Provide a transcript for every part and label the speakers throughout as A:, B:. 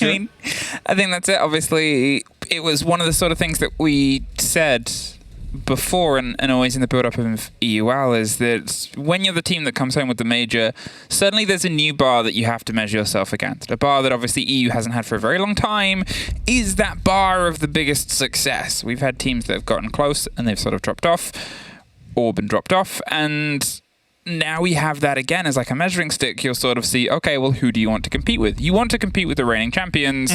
A: I mean, I think that's it. Obviously, it was one of the sort of things that we said before and always in the build-up of EUL is that when you're the team that comes home with the major, suddenly there's a new bar that you have to measure yourself against. A bar that obviously EU hasn't had for a very long time is that bar of the biggest success. We've had teams that have gotten close and they've sort of dropped off or been dropped off, and now we have that again as like a measuring stick. You'll sort of see, okay, well, who do you want to compete with? You want to compete with the reigning champions.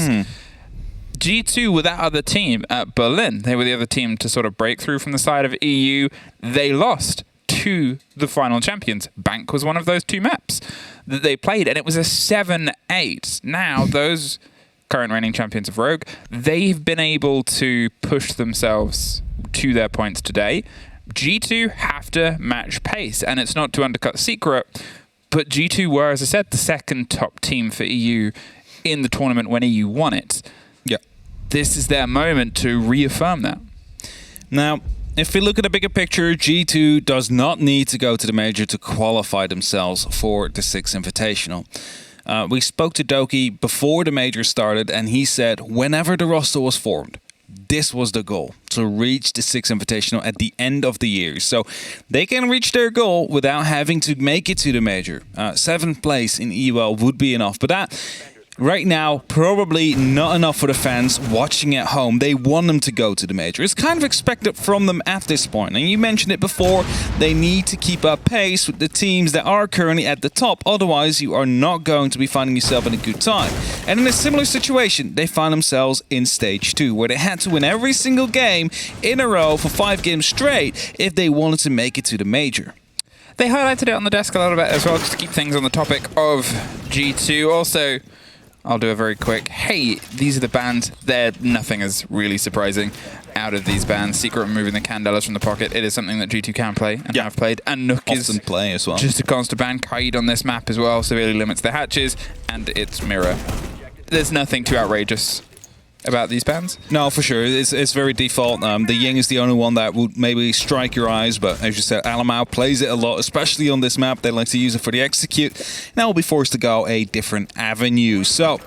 A: G2 were that other team at Berlin. They were the other team to sort of break through from the side of EU. They lost to the final champions. Bank was one of those two maps that they played, and it was a 7-8. Now, those current reigning champions of Rogue, they've been able to push themselves to their points today. G2 have to match pace, and it's not to undercut Secret, but G2 were, as I said, the second top team for EU in the tournament when EU won it.
B: Yeah.
A: This is their moment to reaffirm that.
B: Now, if we look at the bigger picture, G2 does not need to go to the major to qualify themselves for the 6th Invitational. We spoke to Doki before the major started, and he said whenever the roster was formed, this was the goal, to reach the 6th Invitational at the end of the year. So they can reach their goal without having to make it to the major. 7th place in EUL would be enough, but that right now, probably not enough for the fans watching at home. They want them to go to the major. It's kind of expected from them at this point. And you mentioned it before, they need to keep up pace with the teams that are currently at the top. Otherwise, you are not going to be finding yourself in a good time. And in a similar situation, they find themselves in Stage 2, where they had to win every single game in a row for 5 games straight if they wanted to make it to the major.
A: They highlighted it on the desk a little bit as well, just to keep things on the topic of G2. Also, I'll do a very quick, hey, these are the bans. Nothing is really surprising out of these bans. Secret removing the Candelas from the pocket. It is something that G2 can play and have played. And Nook
B: often play as well.
A: Just a constant ban. Kaid on this map as well severely limits the hatches, and it's Mirror. There's nothing too outrageous about these bans.
B: No, for sure. It's very default. The Ying is the only one that would maybe strike your eyes, but as you said, Alamau plays it a lot, especially on this map. They like to use it for the execute. Now we'll be forced to go a different avenue. So,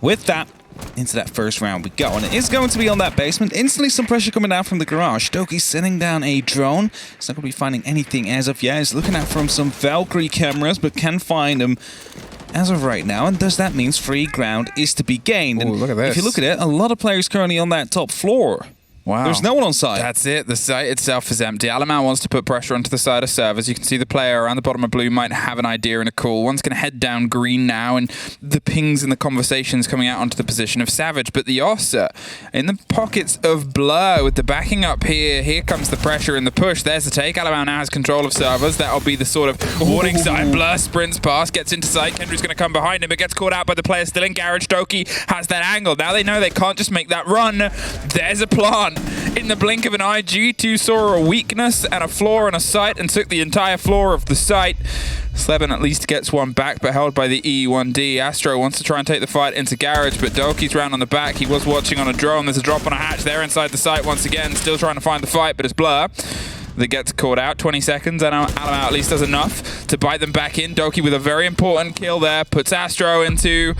B: with that, into that first round we go. And it is going to be on that basement. Instantly some pressure coming down from the garage. Doki sending down a drone. He's not going to be finding anything as of yet. He's looking at from some Valkyrie cameras, but can find them as of right now, and does that means free ground is to be gained.
A: Ooh, look at this.
B: If you look at it, a lot of players currently on that top floor.
A: Wow.
B: There's no one on site.
A: That's it. The site itself is empty. Alamau wants to put pressure onto the side of servers. You can see the player around the bottom of blue might have an idea and a call. One's going to head down green now, and the pings and the conversations coming out onto the position of Savage. But the Ossa in the pockets of Blur with the backing up here. Here comes the pressure and the push. There's the take. Alamau now has control of servers. That'll be the sort of warning sign. Blur sprints past, gets into sight. Kendry's going to come behind him, but gets caught out by the player still in garage. Doki has that angle. Now they know they can't just make that run. There's a plan. In the blink of an eye, G2 saw a weakness and a flaw on a site and took the entire floor of the site. Sleben at least gets one back, but held by the E1D. Astro wants to try and take the fight into garage, but Doki's round on the back. He was watching on a drone. There's a drop on a hatch there inside the site once again. Still trying to find the fight, but it's Blur that gets caught out. 20 seconds, and Alamau at least does enough to bite them back in. Doki with a very important kill there, puts Astro into,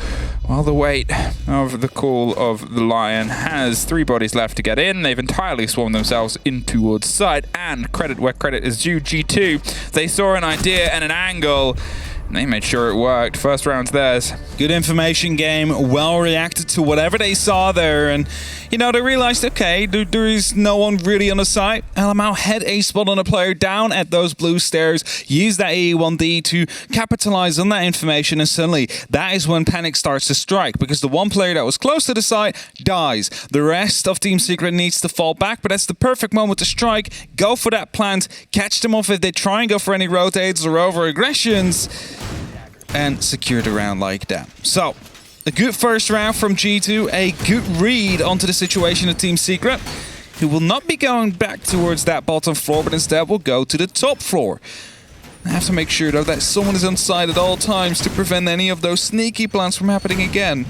A: well, the weight of the call of the Lion has 3 bodies left to get in. They've entirely swarmed themselves in towards site, and credit where credit is due, G2. They saw an idea and an angle, and they made sure it worked. First round's theirs.
B: Good information game, well reacted to whatever they saw there, and you know, they realized, okay, there is no one really on the site. Alamau had a spot on a player down at those blue stairs, used that E1D to capitalize on that information, and suddenly that is when panic starts to strike, because the one player that was close to the site dies. The rest of Team Secret needs to fall back, but that's the perfect moment to strike, go for that plant, catch them off if they try and go for any rotates or over aggressions, and secure the round like that. So, a good first round from G2, a good read onto the situation of Team Secret, who will not be going back towards that bottom floor, but instead will go to the top floor. I have to make sure, though, that someone is on site at all times to prevent any of those sneaky plans from happening again.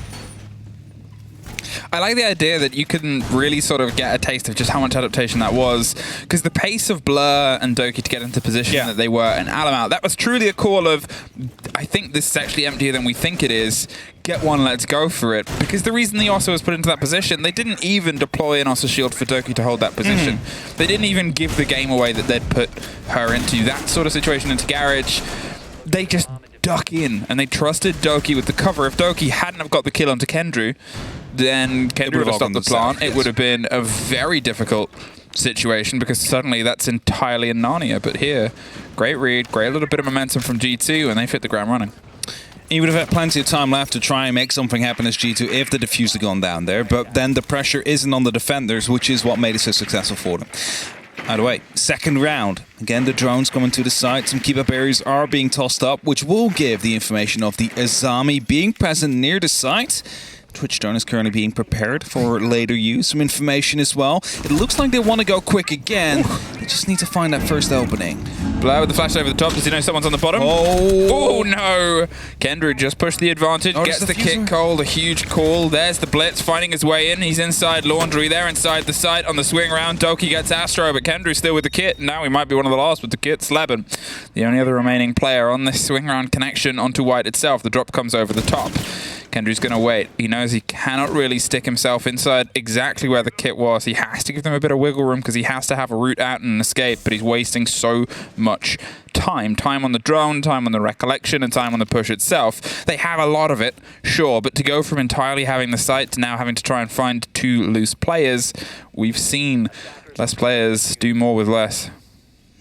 A: I like the idea that you couldn't really sort of get a taste of just how much adaptation that was, because the pace of Blur and Doki to get into position that they were in Alamout, that was truly a call of, I think this is actually emptier than we think it is. Get one, let's go for it. Because the reason the Ossa was put into that position, they didn't even deploy an Ossa shield for Doki to hold that position. They didn't even give the game away that they'd put her into that sort of situation into Garage. They just duck in, and they trusted Doki with the cover. If Doki hadn't have got the kill onto Kendrew, then Kendrew would have stopped the plant. It would have been a very difficult situation, because suddenly that's entirely in Narnia. But here, great read, great little bit of momentum from G2, and they fit the ground running.
B: He would have had plenty of time left to try and make something happen as G2 if the diffuser had gone down there, but then the pressure isn't on the defenders, which is what made it so successful for them. Either way, second round. Again, the drones coming to the site. Some keep-up areas are being tossed up, which will give the information of the Azami being present near the site. Twitch drone is currently being prepared for later use. Some information as well. It looks like they want to go quick again. They just need to find that first opening.
A: Blur with the flash over the top. Does he know someone's on the bottom? Oh no! Kendrew just pushed the advantage. Gets the kick cold. A huge call. There's the blitz finding his way in. He's inside Laundry. They're inside the site on the swing round. Doki gets Astro, but Kendrew's still with the kit. Now he might be one of the last with the kit. Sleben, the only other remaining player on this swing round connection onto White itself. The drop comes over the top. Kendrew's going to wait. He knows he cannot really stick himself inside exactly where the kit was. He has to give them a bit of wiggle room because he has to have a route out and an escape, but he's wasting so much time. Time on the drone, time on the recollection, and time on the push itself. They have a lot of it, sure, but to go from entirely having the site to now having to try and find two loose players, we've seen less players do more with less.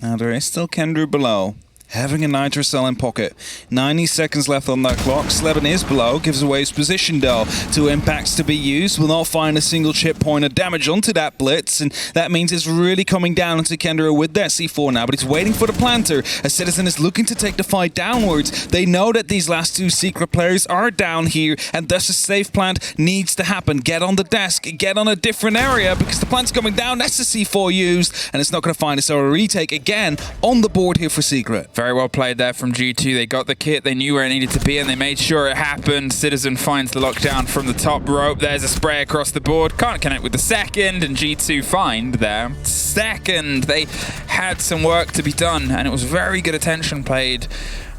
B: Now there is still Kendrew below, having a Nitro cell in pocket. 90 seconds left on that clock. Sleben is below, gives away his position though. 2 impacts to be used, will not find a single chip point of damage onto that blitz, and that means it's really coming down onto Kendrew with that C4 now, but he's waiting for the planter. A Citizen is looking to take the fight downwards. They know that these last 2 secret players are down here, and thus a safe plant needs to happen. Get on the desk, get on a different area, because the plant's coming down. That's the C4 used, and it's not going to find it, so a retake again on the board here for Secret.
A: Very well played there from G2. They got the kit, they knew where it needed to be, and they made sure it happened. Citizen finds the lockdown from the top rope. There's a spray across the board. Can't connect with the second, and G2 find their second. They had some work to be done, and it was very good attention played.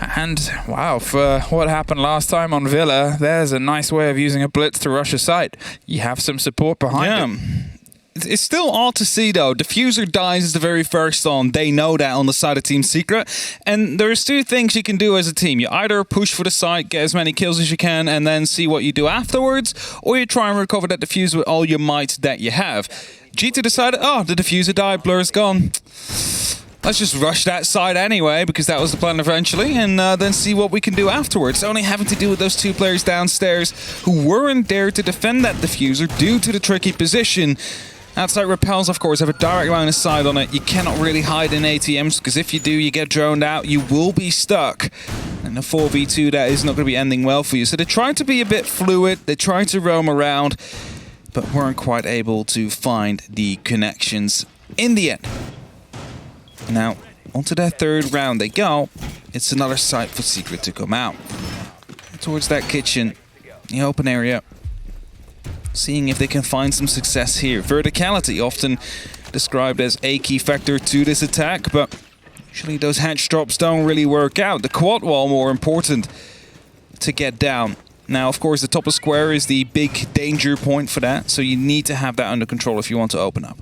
A: And wow, for what happened last time on Villa, there's a nice way of using a blitz to rush a site. You have some support behind it.
B: It's still odd to see though. Diffuser dies as the very first on. They know that on the side of Team Secret. And there's 2 things you can do as a team. You either push for the site, get as many kills as you can, and then see what you do afterwards, or you try and recover that diffuser with all your might that you have. G2 decided, oh, the diffuser died, Blur's gone. Let's just rush that side anyway, because that was the plan eventually, and then see what we can do afterwards. Only having to deal with those 2 players downstairs who weren't there to defend that diffuser due to the tricky position. Outside repels, of course, have a direct line of sight on it. You cannot really hide in ATMs, because if you do, you get droned out, you will be stuck. And a 4v2, that is not going to be ending well for you. So they tried to be a bit fluid, they tried to roam around, but weren't quite able to find the connections in the end. Now, onto their 3rd round they go. It's another site for Secret to come out. Towards that kitchen, the open area. Seeing if they can find some success here. Verticality, often described as a key factor to this attack, but usually those hatch drops don't really work out. The quad wall more important to get down. Now, of course, the top of square is the big danger point for that, so you need to have that under control if you want to open up.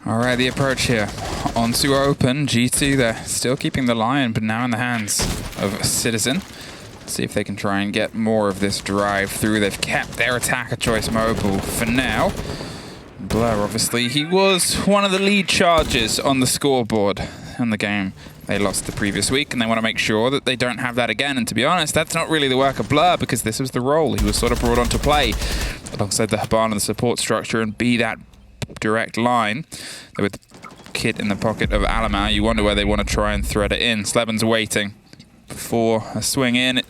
A: All right, the approach here. Onto open. G2, they're still keeping the lion, but now in the hands of Citizen. See if they can try and get more of this drive through. They've kept their attacker choice mobile for now. Blur, obviously, he was one of the lead charges on the scoreboard in the game they lost the previous week, and they want to make sure that they don't have that again. And to be honest, that's not really the work of Blur, because this was the role he was sort of brought on to play alongside the Habana and the support structure and be that direct line. With the kit in the pocket of Alamar, you wonder where they want to try and thread it in. Sleben's waiting for a swing in. It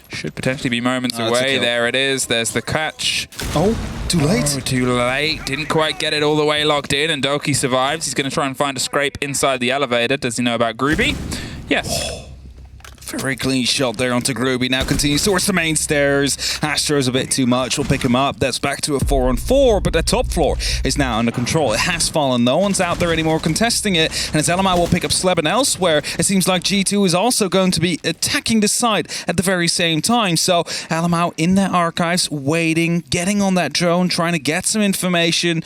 A: should potentially be moments away. There it is. There's the catch.
B: Oh, too late.
A: Oh, too late. Didn't quite get it all the way locked in, and Doki survives. He's going to try and find a scrape inside the elevator. Does he know about Groovy? Yes.
B: Very clean shot there onto Groovy. Now continues towards the main stairs. Astro's a bit too much. We'll pick him up. That's back to a 4-on-4, but the top floor is now under control. It has fallen. No one's out there anymore contesting it. And as LMAO will pick up Sleben elsewhere, it seems like G2 is also going to be attacking the site at the very same time. So LMAO in their archives, waiting, getting on that drone, trying to get some information.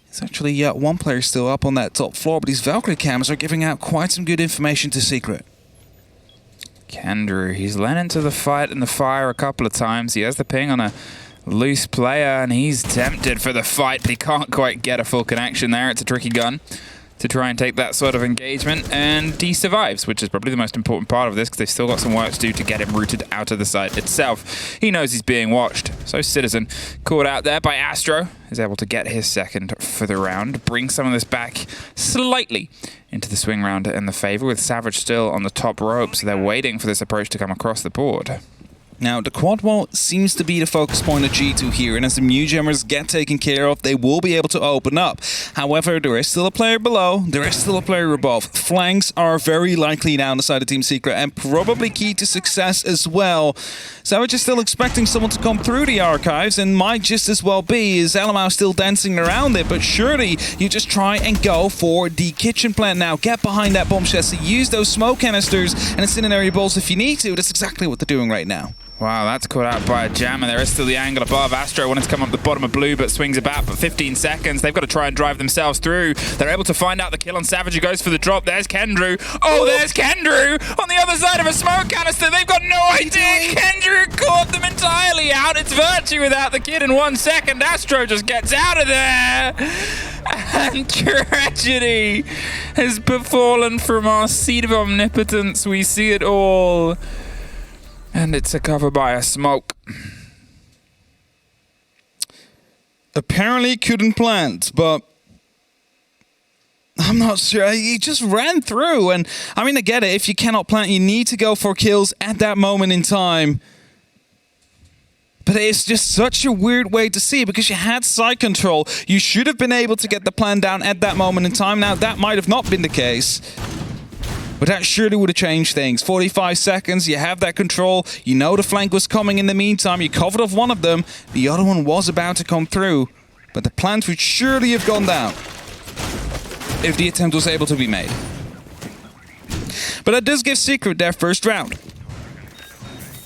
B: It's actually one player still up on that top floor, but these Valkyrie cams are giving out quite some good information to Secret.
A: Kendrew, he's lent into the fight and the fire a couple of times. He has the ping on a loose player, and he's tempted for the fight, but he can't quite get a full connection there. It's a tricky gun to try and take that sort of engagement, and he survives, which is probably the most important part of this, because they've still got some work to do to get him rooted out of the site itself. He knows he's being watched, so Citizen, caught out there by Astro, is able to get his second for the round, bring some of this back slightly into the swing round in the favor, with Savage still on the top rope, so they're waiting for this approach to come across the board.
B: Now, the quad wall seems to be the focus point of G2 here, and as the Mew Jammers get taken care of, they will be able to open up. However, there is still a player below, there is still a player above. Flanks are very likely now on the side of Team Secret, and probably key to success as well. Savage is still expecting someone to come through the archives, and might just as well be, is LMAO still dancing around it, but surely you just try and go for the kitchen plant now. Get behind that bomb chest, use those smoke canisters and incendiary balls if you need to. That's exactly what they're doing right now.
A: Wow, that's caught out by a jammer. There is still the angle above. Astro wanted to come up the bottom of blue, but swings it back. But 15 seconds. They've got to try and drive themselves through. They're able to find out the kill on Savage, who goes for the drop. There's Kendrew. Oh, there's Kendrew on the other side of a smoke canister. They've got no idea. Kendrew caught them entirely out. It's Virtue without the kid in 1 second. Astro just gets out of there. And tragedy has befallen from our seat of omnipotence. We see it all. And it's a cover by a smoke.
B: Apparently couldn't plant, but I'm not sure. He just ran through, and I mean, I get it. If you cannot plant, you need to go for kills at that moment in time. But it's just such a weird way to see it, because you had side control. You should have been able to get the plant down at that moment in time. Now, that might have not been the case. But that surely would have changed things. 45 seconds, you have that control. You know the flank was coming in the meantime. You covered off one of them. The other one was about to come through. But the plant would surely have gone down if the attempt was able to be made. But that does give Secret their first round.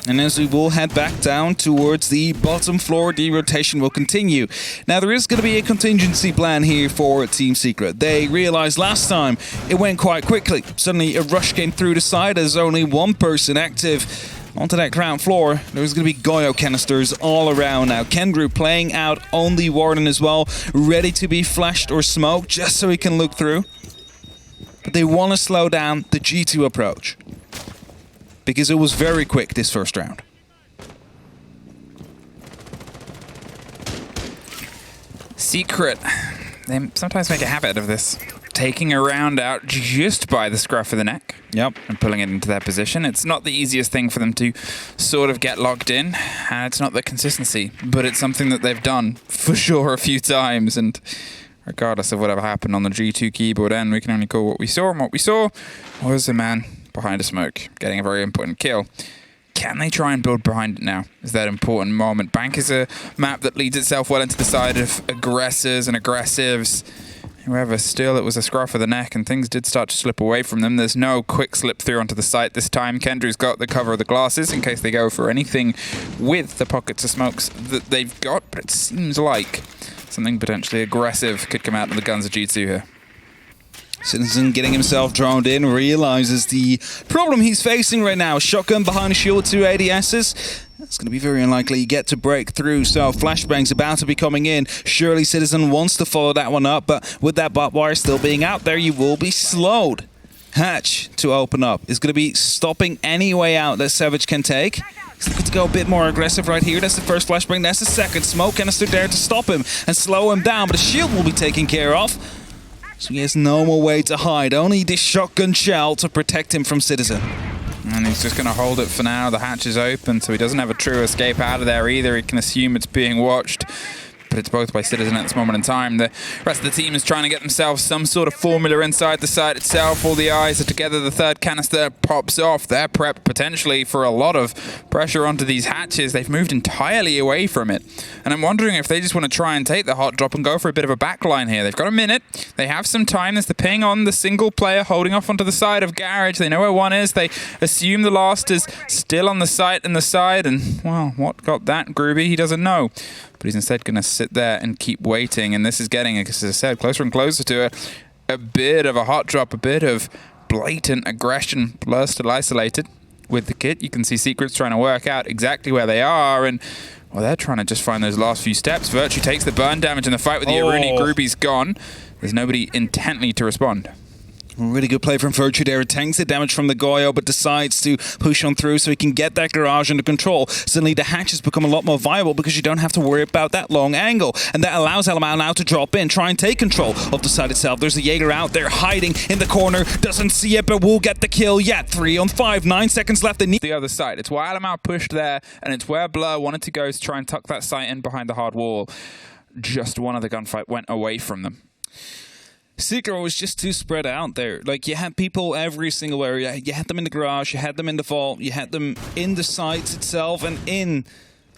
B: And as we will head back down towards the bottom floor, the rotation will continue. Now, there is going to be a contingency plan here for Team Secret. They realized last time it went quite quickly. Suddenly, a rush came through the side. There's only one person active onto that ground floor. There's going to be Goyo canisters all around now. Kendrew playing out on the Warden as well, ready to be flashed or smoked just so he can look through. But they want to slow down the G2 approach, because it was very quick this first round.
A: Secret, they sometimes make a habit of this, taking a round out just by the scruff of the neck.
B: Yep.
A: And pulling it into their position. It's not the easiest thing for them to sort of get locked in, and it's not the consistency, but it's something that they've done for sure a few times, and regardless of whatever happened on the G2 keyboard end, we can only call what we saw, and what we saw was a man behind a smoke, getting a very important kill. Can they try and build behind it now? Is that important moment? Bank is a map that leads itself well into the side of aggressors and aggressives. However, still it was a scruff of the neck, and things did start to slip away from them. There's no quick slip through onto the site this time. Kendrew's got the cover of the glasses in case they go for anything with the pockets of smokes that they've got, but it seems like something potentially aggressive could come out of the guns of G2 here.
B: Citizen getting himself droned in, realizes the problem he's facing right now. Shotgun behind a shield with 2 ADSs. That's going to be very unlikely you get to break through, so flashbang's about to be coming in. Surely Citizen wants to follow that one up, but with that bot wire still being out there, you will be slowed. Hatch to open up is going to be stopping any way out that Savage can take. He's looking to go a bit more aggressive right here. That's the first flashbang, that's the second. Smoke canister there to stop him and slow him down, but the shield will be taken care of. So he has no more way to hide, only this shotgun shell to protect him from Citizen.
A: And he's just going to hold it for now. The hatch is open, so he doesn't have a true escape out of there either. He can assume it's being watched. but it's both by Citizen at this moment in time. The rest of the team is trying to get themselves some sort of formula inside the site itself. All the eyes are together. The third canister pops off. They're prepped potentially for a lot of pressure onto these hatches. They've moved entirely away from it. And I'm wondering if they just want to try and take the hot drop and go for a bit of a backline here. They've got a minute. They have some time. There's the ping on the single player holding off onto the side of Garage. They know where one is. They assume the last is still on the site and the side. And, well, what got that groovy? He doesn't know. But he's instead going to sit there and keep waiting. And this is getting, as I said, closer and closer to a bit of a hot drop, a bit of blatant aggression. Blur still isolated with the kit. You can see Secret's trying to work out exactly where they are. And, well, they're trying to just find those last few steps. Virtue takes the burn damage in the fight with the Aruni. Groovy's gone. There's nobody intently to respond.
B: Really good play from Virtue there. It tanks the damage from the Goyo, but decides to push on through so he can get that garage under control. Suddenly the hatches become a lot more viable because you don't have to worry about that long angle. And that allows Alamau now to drop in, try and take control of the site itself. There's a Jaeger out there hiding in the corner. Doesn't see it, but will get the kill yet. 3 on 5, 9 seconds left. They need
A: the other side. It's why Alamau pushed there, and it's where Blur wanted to go to try and tuck that site in behind the hard wall. Just one of the gunfight went away from them.
B: Secret was just too spread out there. Like, you had people every single area. You had them in the garage, you had them in the vault, you had them in the sites itself and in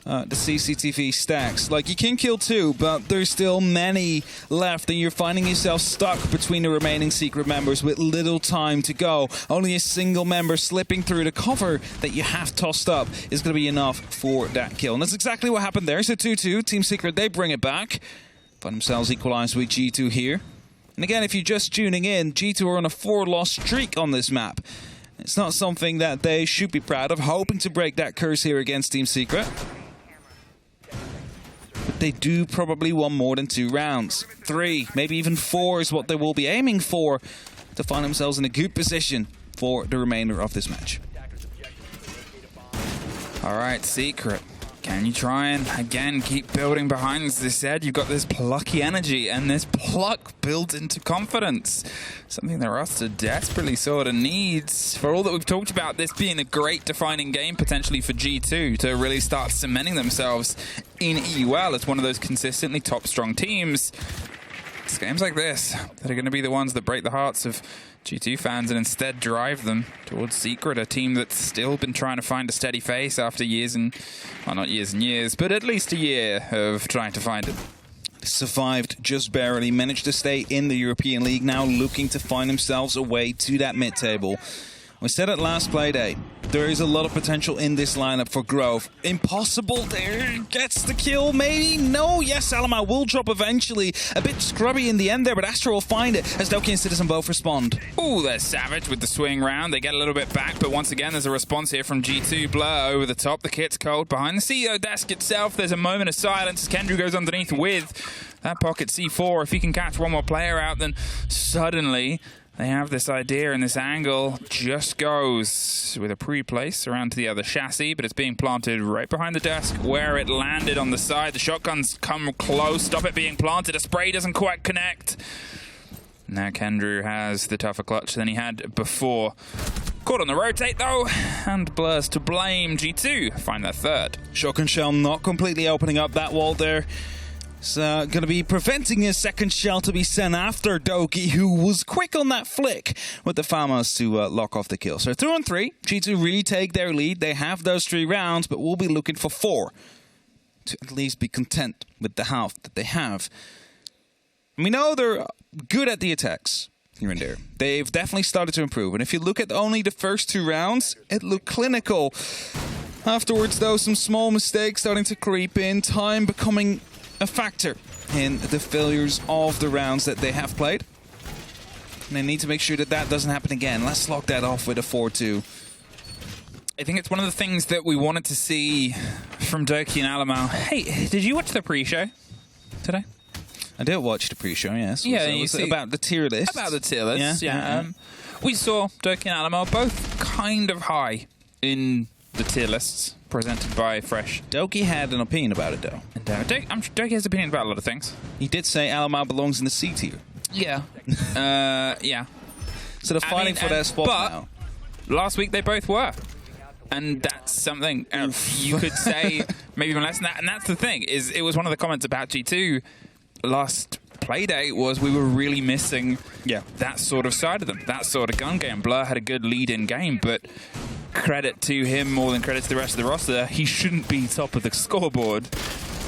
B: the CCTV stacks. Like, you can kill 2, but there's still many left, and you're finding yourself stuck between the remaining Secret members with little time to go. Only a single member slipping through the cover that you have tossed up is going to be enough for that kill. And that's exactly what happened there. So 2-2, Team Secret, they bring it back. Find themselves equalized with G2 here. And again, if you're just tuning in, G2 are on a 4-loss streak on this map. It's not something that they should be proud of, hoping to break that curse here against Team Secret. But they do probably want more than 2 rounds. 3, maybe even 4 is what they will be aiming for to find themselves in a good position for the remainder of this match.
A: All right, Secret. Can you try and, again, keep building behind this? As I said, you've got this plucky energy, and this pluck builds into confidence. Something the roster desperately sort of needs. For all that we've talked about, this being a great defining game potentially for G2 to really start cementing themselves in EUL as one of those consistently top strong teams. It's games like this that are going to be the ones that break the hearts of G2 fans and instead drive them towards Secret, a team that's still been trying to find a steady face after years and, well, not years and years, but at least a year of trying to find it.
B: Survived just barely, managed to stay in the European League, now looking to find themselves a way to that mid-table. We said it last Playday, there is a lot of potential in this lineup for growth. Impossible there, gets the kill, maybe? No, yes, Alamau will drop eventually. A bit scrubby in the end there, but Astro will find it as Doki and Citizen both respond.
A: Ooh, they're savage with the swing round. They get a little bit back, but once again, there's a response here from G2. Blur over the top, the kit's cold. Behind the CEO desk itself, there's a moment of silence as Kendrew goes underneath with that pocket C4. If he can catch one more player out, then suddenly they have this idea, and this angle just goes with a pre-place around to the other chassis, but it's being planted right behind the desk where it landed on the side. The shotguns come close, stop it being planted. A spray doesn't quite connect. Now Kendrew has the tougher clutch than he had before. Caught on the rotate though, and Blur's to blame. G2 find that third.
B: Shotgun shell not completely opening up that wall there. It's going to be preventing his second shell to be sent after Doki, who was quick on that flick with the Famas to lock off the kill. So 2 on 3, G2 really take their lead. They have those 3 rounds, but we'll be looking for 4 to at least be content with the half that they have. We know they're good at the attacks here and there. They've definitely started to improve. And if you look at only the first 2 rounds, it looked clinical. Afterwards, though, some small mistakes starting to creep in, time becoming a factor in the failures of the rounds that they have played. And they need to make sure that that doesn't happen again. Let's lock that off with a 4-2.
A: I think it's one of the things that we wanted to see from Doki and Alamau. Hey, did you watch the pre-show today?
B: I did watch the pre-show, yes.
A: Yeah,
B: it was about the tier list.
A: About the tier list, yeah. We saw Doki and Alamau both kind of high in the tier lists presented by Fresh.
B: Doki had an opinion about it, though.
A: And I'm sure Doki has an opinion about a lot of things.
B: He did say Alamau belongs in the C tier.
A: Yeah. Yeah.
B: So they're fighting for their spot now.
A: Last week they both were. And that's something you could say maybe even less than that. And that's the thing, is it was one of the comments about G2 last Playday was we were really missing that sort of side of them, that sort of gun game. Blur had a good lead in game, but credit to him more than credit to the rest of the roster. He shouldn't be top of the scoreboard.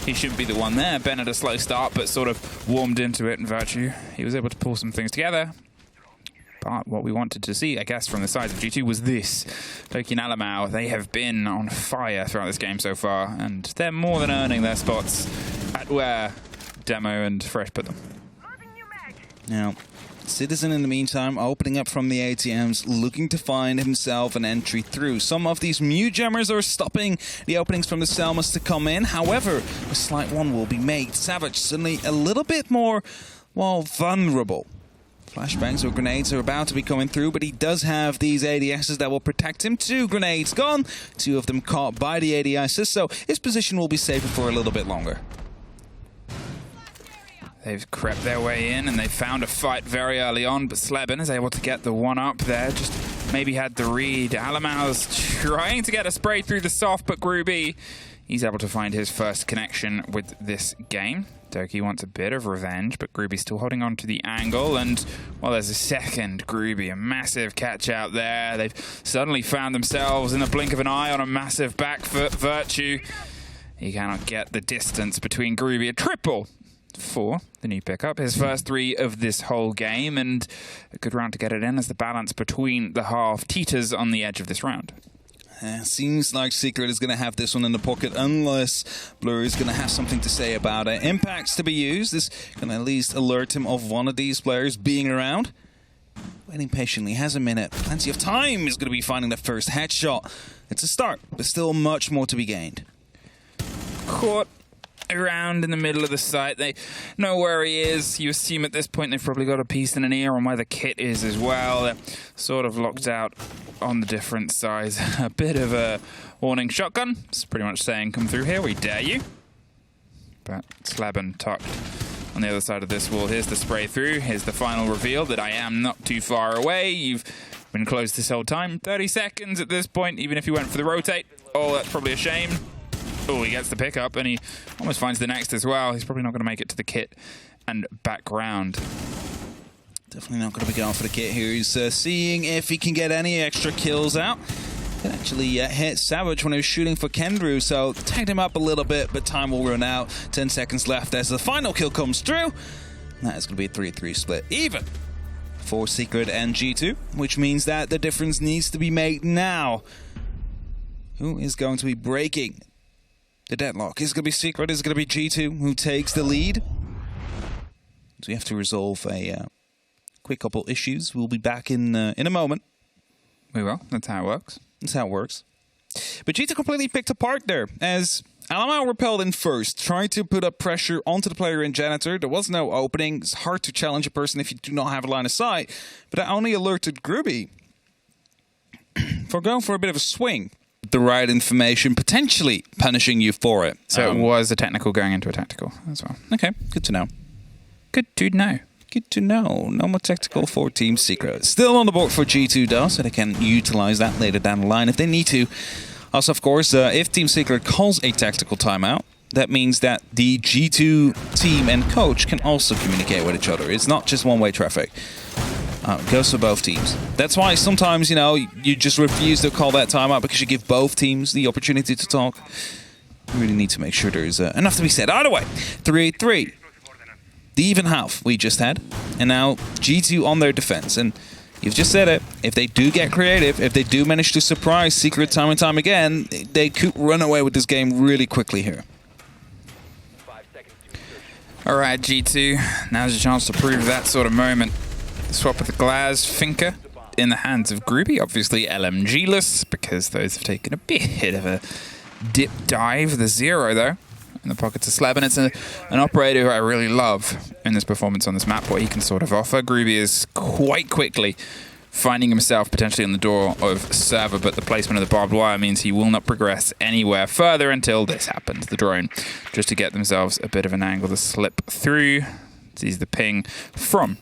A: He shouldn't be the one there. Ben had a slow start, but sort of warmed into it, and Virtue, he was able to pull some things together. But what we wanted to see, I guess, from the side of G2 was this. Doki and Alamau, they have been on fire throughout this game so far, and they're more than earning their spots at where Demo and Fresh put them.
B: Now, Citizen in the meantime opening up from the ATMs, looking to find himself an entry through. Some of these Mew Jammers are stopping the openings from the Selmas to come in. However, a slight one will be made. Savage suddenly a little bit more, well, vulnerable. Flashbangs or grenades are about to be coming through, but he does have these ADSs that will protect him. 2 grenades gone, 2 of them caught by the ADSs, so his position will be safer for a little bit longer.
A: They've crept their way in and they found a fight very early on, but Sleben is able to get the one up there. Just maybe had the read. Alamau's trying to get a spray through the soft, but Groovy, he's able to find his first connection with this game. Doki wants a bit of revenge, but Groovy's still holding on to the angle, and, well, there's a second Groovy, a massive catch out there. They've suddenly found themselves in the blink of an eye on a massive back foot. Virtue, he cannot get the distance between Groovy. A triple for the new pickup, his first 3 of this whole game, and a good round to get it in as the balance between the half teeters on the edge of this round.
B: Seems like Secret is going to have this one in the pocket unless Blur is going to have something to say about it. Impacts to be used. This can at least alert him of one of these players being around. Waiting patiently, has a minute. Plenty of time. Is going to be finding the first headshot. It's a start, but still much more to be gained.
A: Caught around in the middle of the site. They know where he is. You assume at this point they've probably got a piece and an ear on where the kit is as well. They're sort of locked out on the different sides. A bit of a warning shotgun. It's pretty much saying, come through here, we dare you. But Sleben tucked on the other side of this wall. Here's the spray through. Here's the final reveal that I am not too far away. You've been close this whole time. 30 seconds at this point, even if you went for the rotate. Oh, that's probably a shame. Oh, he gets the pickup, and he almost finds the next as well. He's probably not going to make it to the kit and background.
B: Definitely not going to be going for the kit here. He's seeing if he can get any extra kills out. Can actually hit Savage when he was shooting for Kendrew, so tagged him up a little bit, but time will run out. 10 seconds left as the final kill comes through. And that is going to be a 3-3 split, even for Secret and G2, which means that the difference needs to be made now. Who is going to be breaking the deadlock? Is it going to be Secret? Is it going to be G2 who takes the lead? So we have to resolve a quick couple issues. We'll be back in a moment.
A: We will. That's how it works.
B: That's how it works. But G2 completely picked apart there as Alamau repelled in first, trying to put up pressure onto the player in Janitor. There was no opening. It's hard to challenge a person if you do not have a line of sight. But that only alerted Groovy for going for a bit of a swing. The right information, potentially punishing you for it.
A: So it was a technical going into a tactical as well.
B: Okay, good to know.
A: Good to know.
B: Good to know. No more tactical for Team Secret. Still on the board for G2 though, so they can utilize that later down the line if they need to. Also, of course, if Team Secret calls a tactical timeout, that means that the G2 team and coach can also communicate with each other. It's not just one-way traffic. It goes for both teams. That's why sometimes, you know, you just refuse to call that timeout because you give both teams the opportunity to talk. You really need to make sure there's enough to be said. Either way, 3-3. The even half we just had. And now G2 on their defense. And you've just said it. If they do get creative, if they do manage to surprise Secret time and time again, they could run away with this game really quickly here.
A: All right, G2. Now's your chance to prove that sort of moment. Swap with the Glaz Finker in the hands of Groovy. Obviously LMG-less because those have taken a bit of a dip dive. The 0 though in the pockets of Slab, and it's an operator who I really love in this performance on this map, what he can sort of offer. Groovy is quite quickly finding himself potentially on the door of server, but the placement of the barbed wire means he will not progress anywhere further until this happens, the drone, just to get themselves a bit of an angle to slip through. Sees the ping from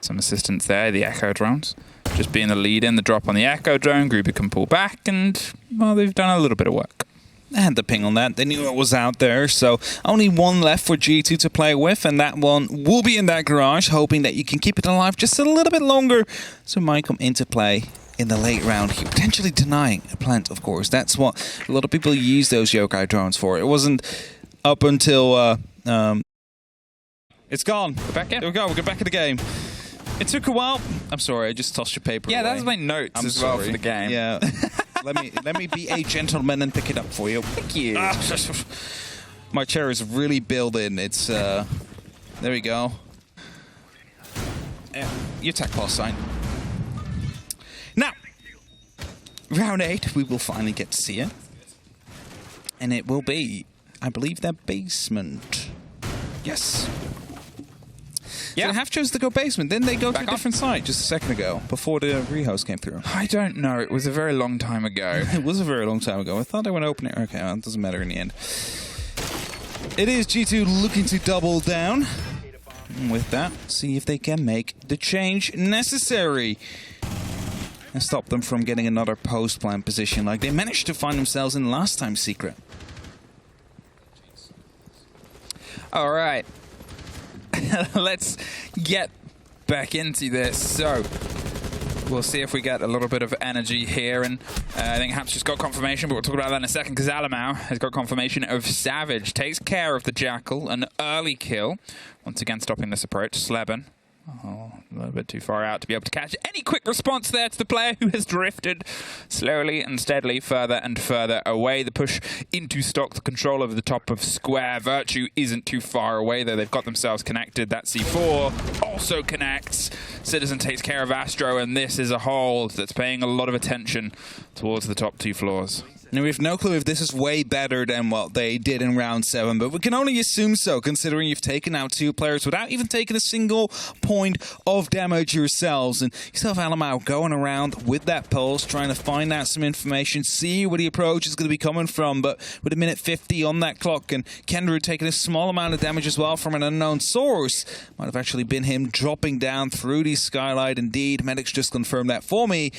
A: Some assistance there, the Echo drones. Just being the lead in the drop on the Echo drone, Gruber can pull back, and, well, they've done a little bit of work.
B: They had the ping on that. They knew it was out there, so only one left for G2 to play with, and that one will be in that garage, hoping that you can keep it alive just a little bit longer, so it might come into play in the late round here, potentially denying a plant, of course. That's what a lot of people use those yokai drones for. It wasn't up until... it's gone.
A: We're back in.
B: There we go. We'll get back in the game. It took a while. I'm sorry, I just tossed your paper
A: Yeah,
B: away.
A: that's my notes
B: I'm
A: as
B: sorry.
A: well for the game.
B: Yeah. let me be a gentleman and pick it up for you.
A: Thank you.
B: My chair is really built in. It's there we go. You attack pulse sign. Now, round 8, we will finally get to see it. And it will be, I believe, their basement. Yes. Yeah, so they have chosen to go basement. Then they go to a different site just a second ago, before the rehost came through.
A: I don't know. It was a very long time ago.
B: It was a very long time ago. I thought they would open it. Okay, well, it doesn't matter in the end. It is G2 looking to double down. And with that, see if they can make the change necessary and stop them from getting another post-plant position like they managed to find themselves in last time's secret.
A: All right. Let's get back into this. So we'll see if we get a little bit of energy here, and I think Haps just got confirmation, but we'll talk about that in a second, because Alamau has got confirmation of Savage takes care of the Jackal, an early kill, once again stopping this approach. Sleben, a little bit too far out to be able to catch any quick response there to the player who has drifted slowly and steadily further and further away. The push into stock, the control over the top of square. Virtue isn't too far away, though. They've got themselves connected. That C4 also connects. Citizen takes care of Astro, and this is a hold that's paying a lot of attention towards the top 2 floors.
B: Now, we have no clue if this is way better than what they did in round 7, but we can only assume so, considering you've taken out 2 players without even taking a single point of damage yourselves. And you still have Alamau going around with that pulse, trying to find out some information, see where the approach is going to be coming from. But with a minute 50 on that clock, and Kendrew taking a small amount of damage as well from an unknown source, might have actually been him dropping down through the skylight. Indeed, Medics just confirmed that for me.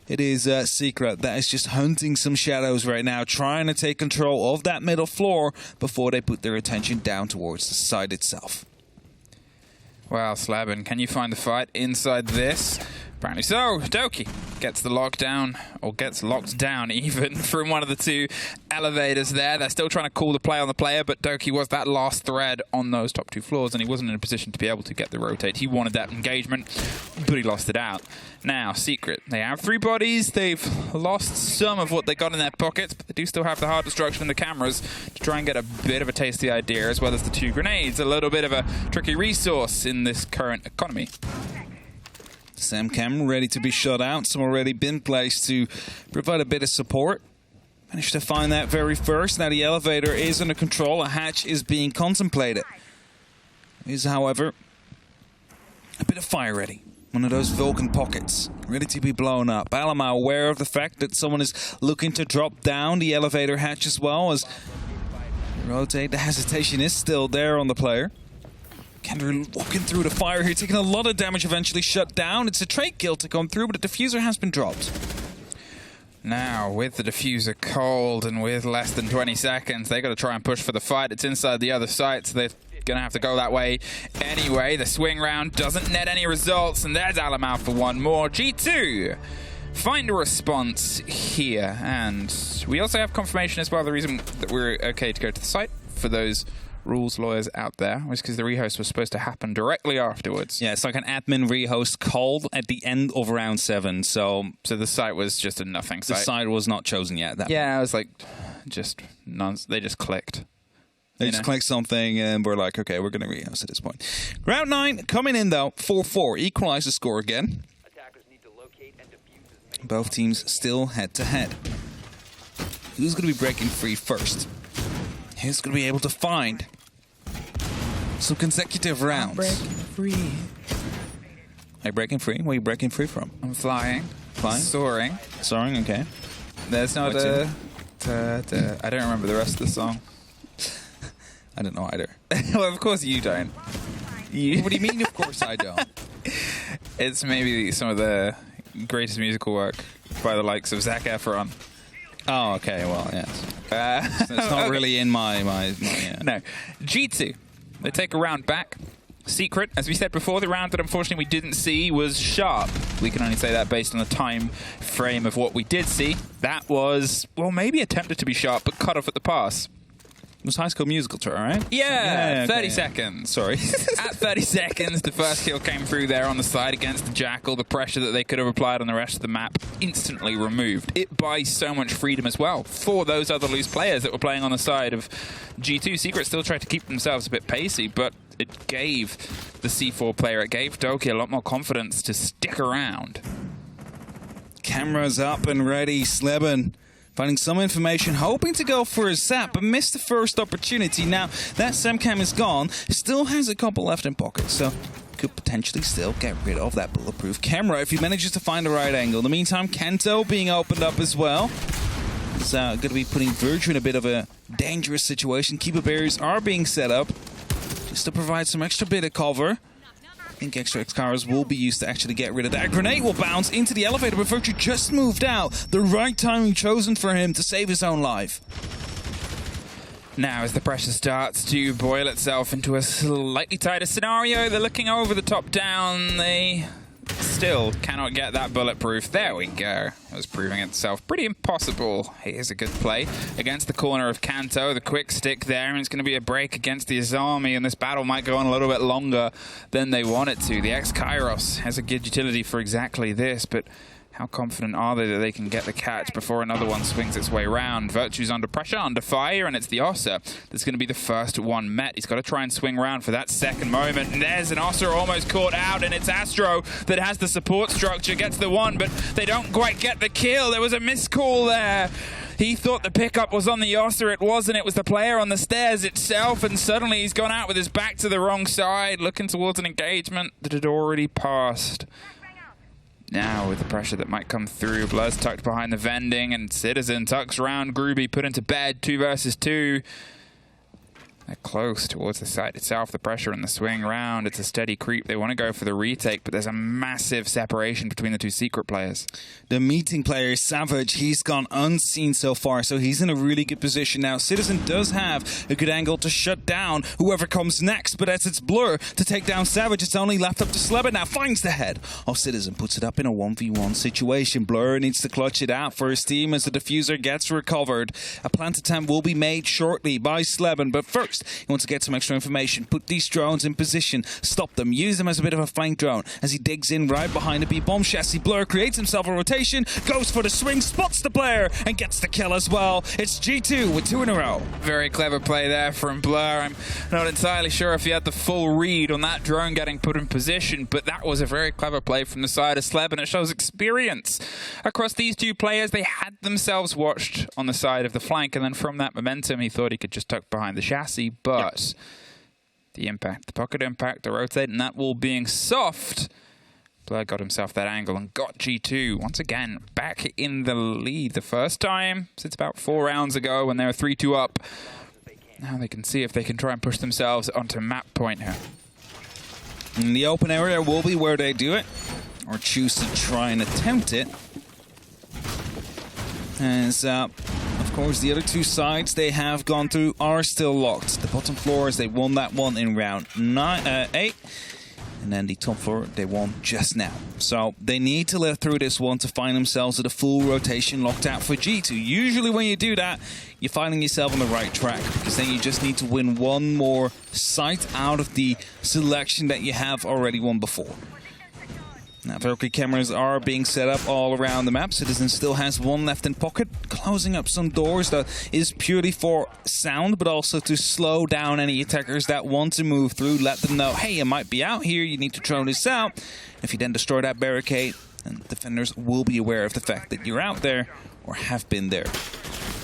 B: It is Secret that is just hunting some shadows right now, trying to take control of that middle floor before they put their attention down towards the site itself.
A: Wow, Slabin, can you find the fight inside this? Apparently so. Doki gets the lockdown, or gets locked down even, from one of the 2 elevators there. They're still trying to call the play on the player, but Doki was that last thread on those top 2 floors, and he wasn't in a position to be able to get the rotate. He wanted that engagement, but he lost it out. Now, Secret, they have 3 bodies. They've lost some of what they got in their pockets, but they do still have the hard destruction and the cameras to try and get a bit of a tasty idea, as well as the 2 grenades. A little bit of a tricky resource in this current economy.
B: Sam Cam ready to be shut out. Some already been placed to provide a bit of support. Managed to find that very first. Now the elevator is under control. A hatch is being contemplated. There is, however, a bit of fire ready. One of those Vulcan pockets, ready to be blown up. Alamau aware of the fact that someone is looking to drop down the elevator hatch as well as rotate. The hesitation is still there on the player. Kendra walking through the fire here, taking a lot of damage, eventually shut down. It's a trade kill to come through, but the diffuser has been dropped.
A: Now, with the diffuser cold and with less than 20 seconds, they got to try and push for the fight. It's inside the other site, so they're going to have to go that way anyway. The swing round doesn't net any results, and there's Alamau for one more. G2 find a response here, and we also have confirmation as well. The reason that we're okay to go to the site for those rules lawyers out there was because the rehost was supposed to happen directly afterwards.
B: Yeah, it's like an admin rehost called at the end of round 7. So
A: the site was just a nothing site.
B: The site was not chosen yet.
A: Yeah, it was like just they just clicked.
B: They just clicked something and we're like, okay, we're going to rehost at this point. Round 9 coming in though, 4-4, equalize the score again. Both teams still head to head. Who's going to be breaking free first? Who's going to be able to find some consecutive rounds?
A: I'm breaking free.
B: Are you breaking free? Where are you breaking free from?
A: I'm flying.
B: Flying?
A: Soaring.
B: Soaring, okay.
A: There's no I don't remember the rest of the song.
B: I don't know either.
A: Well, of course you don't.
B: What do you mean, of course I don't?
A: It's maybe some of the greatest musical work by the likes of Zac Efron.
B: Oh, okay. Well, yes. It's not really in my yeah.
A: No. G2, they take a round back. Secret, as we said before, the round that unfortunately we didn't see was sharp. We can only say that based on the time frame of what we did see. That was, well, maybe attempted to be sharp, but cut off at the pass.
B: It was High School Musical tour, right?
A: Yeah, 30
B: okay.
A: seconds.
B: Sorry.
A: At 30 seconds, the first kill came through there on the side against the Jackal. The pressure that they could have applied on the rest of the map instantly removed. It buys so much freedom as well for those other loose players that were playing on the side of G2. Secret still tried to keep themselves a bit pacey, but it gave the C4 player, it gave Doki a lot more confidence to stick around.
B: Cameras up and ready. Sleben finding some information, hoping to go for a zap, but missed the first opportunity. Now, that Samcam is gone, still has a couple left in pocket, so could potentially still get rid of that bulletproof camera if he manages to find the right angle. In the meantime, Kento being opened up as well. It's going to be putting Virtue in a bit of a dangerous situation. Keeper barriers are being set up just to provide some extra bit of cover. I think extra X-Cars will be used to actually get rid of that. Grenade will bounce into the elevator, but Virtue just moved out. The right timing chosen for him to save his own life.
A: Now, as the pressure starts to boil itself into a slightly tighter scenario, they're looking over the top down. They still cannot get that bulletproof. There we go. It was proving itself pretty impossible. Here's a good play against the corner of Kanto. The quick stick there, and it's going to be a break against the Azami, and this battle might go on a little bit longer than they want it to. The X-Kairos has a good utility for exactly this, but how confident are they that they can get the catch before another one swings its way round? Virtue's under pressure, under fire, and it's the Ossa that's going to be the first one met. He's got to try and swing round for that second moment. And there's an Ossa almost caught out, and it's Astro that has the support structure, gets the one, but they don't quite get the kill. There was a miscall there. He thought the pickup was on the Ossa. It wasn't. It was the player on the stairs itself, and suddenly he's gone out with his back to the wrong side, looking towards an engagement that had already passed. Now, with the pressure that might come through, Blur's tucked behind the vending, and Citizen tucks round Groovy, put into bed, 2 versus 2. They're close towards the site itself, the pressure and the swing round. It's a steady creep. They want to go for the retake, but there's a massive separation between the two Secret players.
B: The meeting player, Savage, he's gone unseen so far, so he's in a really good position now. Citizen does have a good angle to shut down whoever comes next, but as it's Blur to take down Savage, it's only left up to Sleben now. Finds the head of Citizen, puts it up in a 1v1 situation. Blur needs to clutch it out for his team as the diffuser gets recovered. A plant attempt will be made shortly by Sleben, but first, he wants to get some extra information, put these drones in position, stop them, use them as a bit of a flank drone as he digs in right behind the B-bomb chassis. Blur creates himself a rotation, goes for the swing, spots the player, and gets the kill as well. It's G2 with 2 in a row.
A: Very clever play there from Blur. I'm not entirely sure if he had the full read on that drone getting put in position, but that was a very clever play from the side of Sleb, and it shows experience across these two players. They had themselves watched on the side of the flank, and then from that momentum, he thought he could just tuck behind the chassis, but the impact, the pocket impact, the rotate, and that wall being soft, Blur got himself that angle and got G2 once again back in the lead. The first time since about 4 rounds ago when they were 3-2 up. Now they can see if they can try and push themselves onto map point here.
B: And the open area will be where they do it, or choose to try and attempt it. As of course, the other 2 sides they have gone through are still locked. The bottom floors, they won that one in round 8. And then the top floor, they won just now. So they need to live through this one to find themselves at a full rotation locked out for G2. Usually when you do that, you're finding yourself on the right track, because then you just need to win one more site out of the selection that you have already won before. Now, Valkyrie cameras are being set up all around the map. Citizen still has 1 left in pocket, closing up some doors that is purely for sound, but also to slow down any attackers that want to move through. Let them know, hey, you might be out here, you need to drone this out. If you then destroy that barricade, then defenders will be aware of the fact that you're out there or have been there.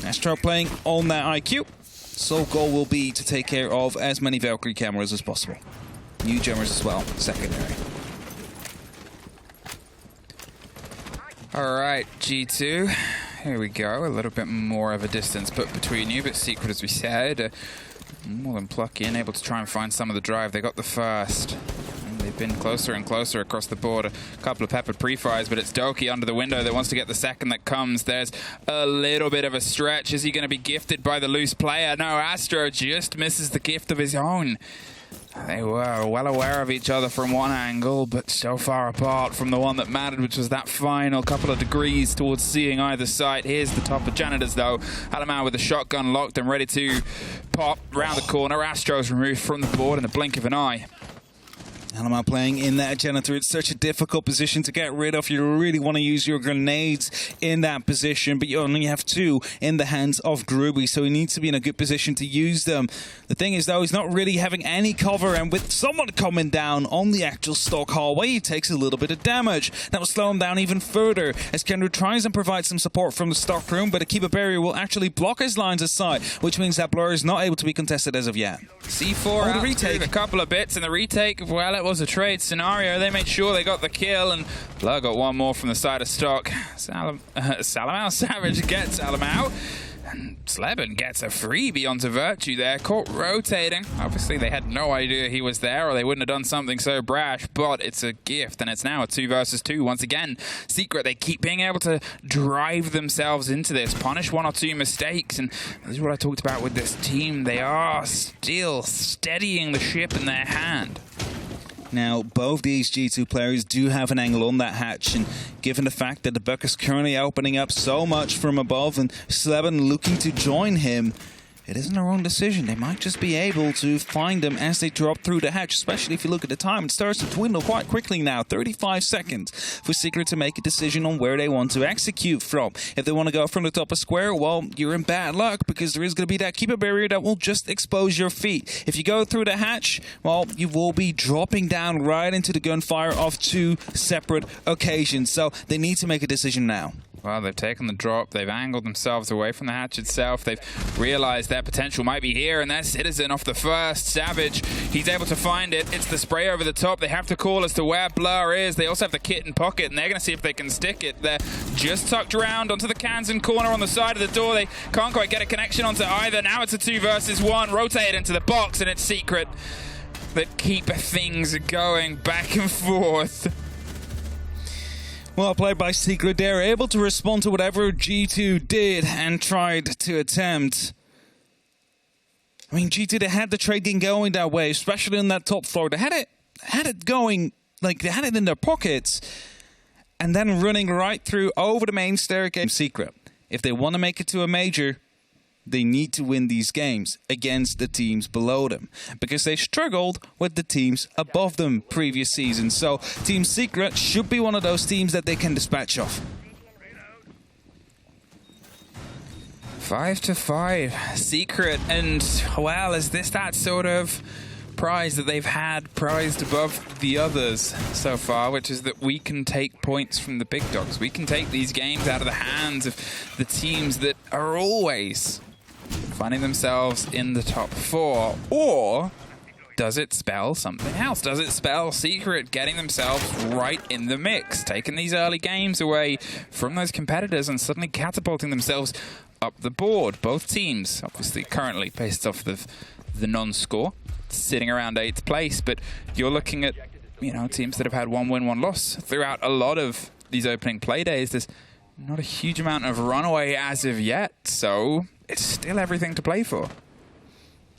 B: Astro playing on that IQ. Sole goal will be to take care of as many Valkyrie cameras as possible. New jammers as well, secondary.
A: Alright, G2, here we go. A little bit more of a distance put between you, but Secret, as we said, more than plucky and able to try and find some of the drive. They got the first. And they've been closer and closer across the board. A couple of peppered pre-fires, but it's Doki under the window that wants to get the second that comes. There's a little bit of a stretch. Is he going to be gifted by the loose player? No, Astro just misses the gift of his own. They were well aware of each other from one angle, but so far apart from the one that mattered, which was that final couple of degrees towards seeing either side. Here's the top of Janitors, though. Alamau with the shotgun locked and ready to pop round the corner. Astro's removed from the board in the blink of an eye.
B: Alamau playing in that Janitor. It's such a difficult position to get rid of. You really want to use your grenades in that position, but you only have 2 in the hands of Gruby, so he needs to be in a good position to use them. The thing is, though, he's not really having any cover, and with someone coming down on the actual stock hallway, he takes a little bit of damage. That will slow him down even further, as Kendra tries and provides some support from the stock room, but a keeper barrier will actually block his lines aside, which means that Blur is not able to be contested as of yet.
A: C4 out, the retake. A couple of bits in the retake. Well, it was a trade scenario. They made sure they got the kill, and Blur got one more from the side of stock. Salamau Savage gets Alamau, and Sleben gets a freebie onto Virtue there, caught rotating. Obviously, they had no idea he was there, or they wouldn't have done something so brash, but it's a gift, and it's now a 2 versus 2. Once again, Secret, they keep being able to drive themselves into this, punish 1 or 2 mistakes, and this is what I talked about with this team. They are still steadying the ship in their hand.
B: Now, both these G2 players do have an angle on that hatch, and given the fact that the buck is currently opening up so much from above and Sleben looking to join him, it isn't a wrong decision. They might just be able to find them as they drop through the hatch, especially if you look at the time. It starts to dwindle quite quickly now. 35 seconds for Secret to make a decision on where they want to execute from. If they want to go from the top of square, well, you're in bad luck because there is going to be that keeper barrier that will just expose your feet. If you go through the hatch, well, you will be dropping down right into the gunfire of 2 separate occasions. So they need to make a decision now.
A: Well, they've taken the drop, they've angled themselves away from the hatch itself, they've realized their potential might be here, and their Citizen off the first. Savage, he's able to find it. It's the spray over the top. They have to call as to where Blur is. They also have the kit in pocket, and they're going to see if they can stick it. They're just tucked around onto the Kansan corner on the side of the door. They can't quite get a connection onto either. Now it's a 2 versus 1. Rotate into the box, and it's Secret that keep things going back and forth.
B: Well played by Secret. They're able to respond to whatever G2 did and tried to attempt. I mean, G2, they had the trading going that way, especially on that top floor. They had it going, like they had it in their pockets, and then running right through over the main staircase. Secret, if they want to make it to a major, they need to win these games against the teams below them, because they struggled with the teams above them previous season. So Team Secret should be one of those teams that they can dispatch off.
A: 5-5, Secret, and well, is this that sort of prize that they've had prized above the others so far, which is that we can take points from the big dogs. We can take these games out of the hands of the teams that are always finding themselves in the top 4, or does it spell something else? Does it spell Secret getting themselves right in the mix, taking these early games away from those competitors and suddenly catapulting themselves up the board? Both teams, obviously currently based off the non-score, sitting around 8th place, but you're looking at, you know, teams that have had 1 win, 1 loss throughout a lot of these opening play days. There's not a huge amount of runaway as of yet, so it's still everything to play for.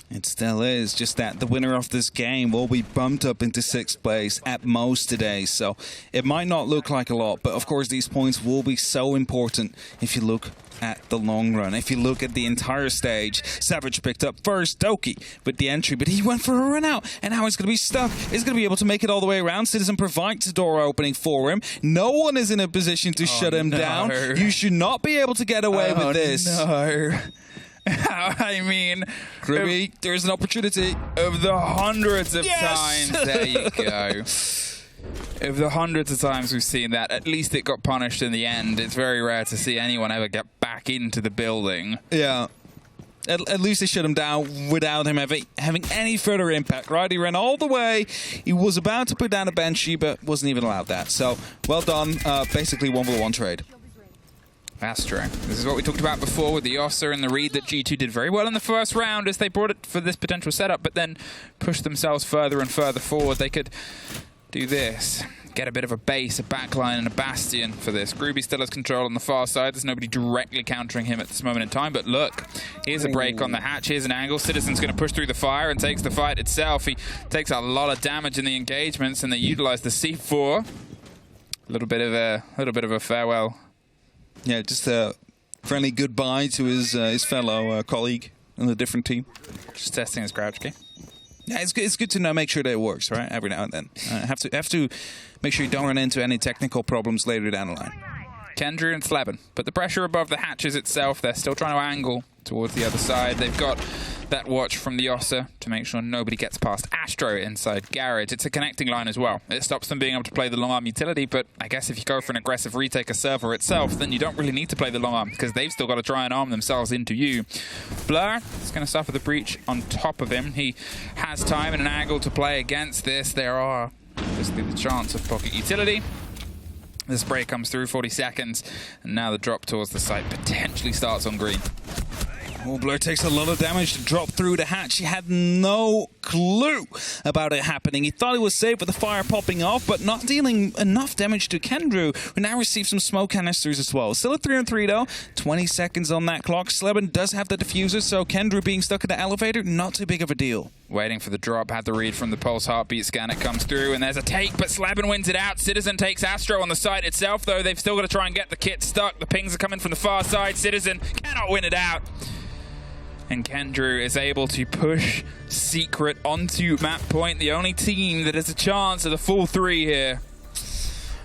B: It still is, just that the winner of this game will be bumped up into 6th place at most today, so it might not look like a lot, but of course these points will be so important if you look at the long run. If you look at the entire stage, Savage picked up first, Doki with the entry, but he went for a run out, and now he's going to be stuck. He's going to be able to make it all the way around. Citizen provides the door opening for him. No one is in a position to shut him down. You should not be able to get away with this.
A: No. I mean,
B: Gruby, there's an opportunity.
A: Of the hundreds of times, there you go. Of the hundreds of times we've seen that, at least it got punished in the end. It's very rare to see anyone ever get back into the building.
B: Yeah. At least they shut him down without him having any further impact, right? He ran all the way. He was about to put down a Banshee, but wasn't even allowed that. So, well done. Basically, 1v1 trade.
A: That's true. This is what we talked about before with the Ossa and the read that G2 did very well in the first round as they brought it for this potential setup, but then pushed themselves further and further forward. They could do this. Get a bit of a base, a backline, and a bastion for this. Groovy still has control on the far side. There's nobody directly countering him at this moment in time. But look, here's a break on the hatch. Here's an angle. Citizen's going to push through the fire and takes the fight itself. He takes a lot of damage in the engagements, and they utilize the C4. A little bit of a farewell.
B: Yeah, just a friendly goodbye to his fellow colleague on a different team.
A: Just testing his crouch key.
B: Yeah, it's good to know, make sure that it works, right? Every now and then. Have to make sure you don't run into any technical problems later down the line.
A: Kendrew and Sleben put the pressure above the hatches itself. They're still trying to angle towards the other side. They've got that watch from the Ossa to make sure nobody gets past Astro inside Garage. It's a connecting line as well. It stops them being able to play the long arm utility, but I guess if you go for an aggressive retake of server itself, then you don't really need to play the long arm because they've still got to try and arm themselves into you. Blur is going to suffer the breach on top of him. He has time and an angle to play against this. There are obviously the chance of pocket utility. The spray comes through, 40 seconds, and now the drop towards the site potentially starts on green.
B: Oh, Blur takes a lot of damage to drop through the hatch. He had no clue about it happening. He thought he was safe with the fire popping off, but not dealing enough damage to Kendrew, who now receives some smoke canisters as well. Still a 3-on-3 though. 20 seconds on that clock. Sleben does have the diffuser, so Kendrew being stuck in the elevator, not too big of a deal.
A: Waiting for the drop, had the read from the Pulse heartbeat scan. It comes through, and there's a take, but Sleben wins it out. Citizen takes Astro on the site itself, though. They've still got to try and get the kit stuck. The pings are coming from the far side. Citizen cannot win it out. And Kendrew is able to push Secret onto map point, the only team that has a chance at a full 3 here.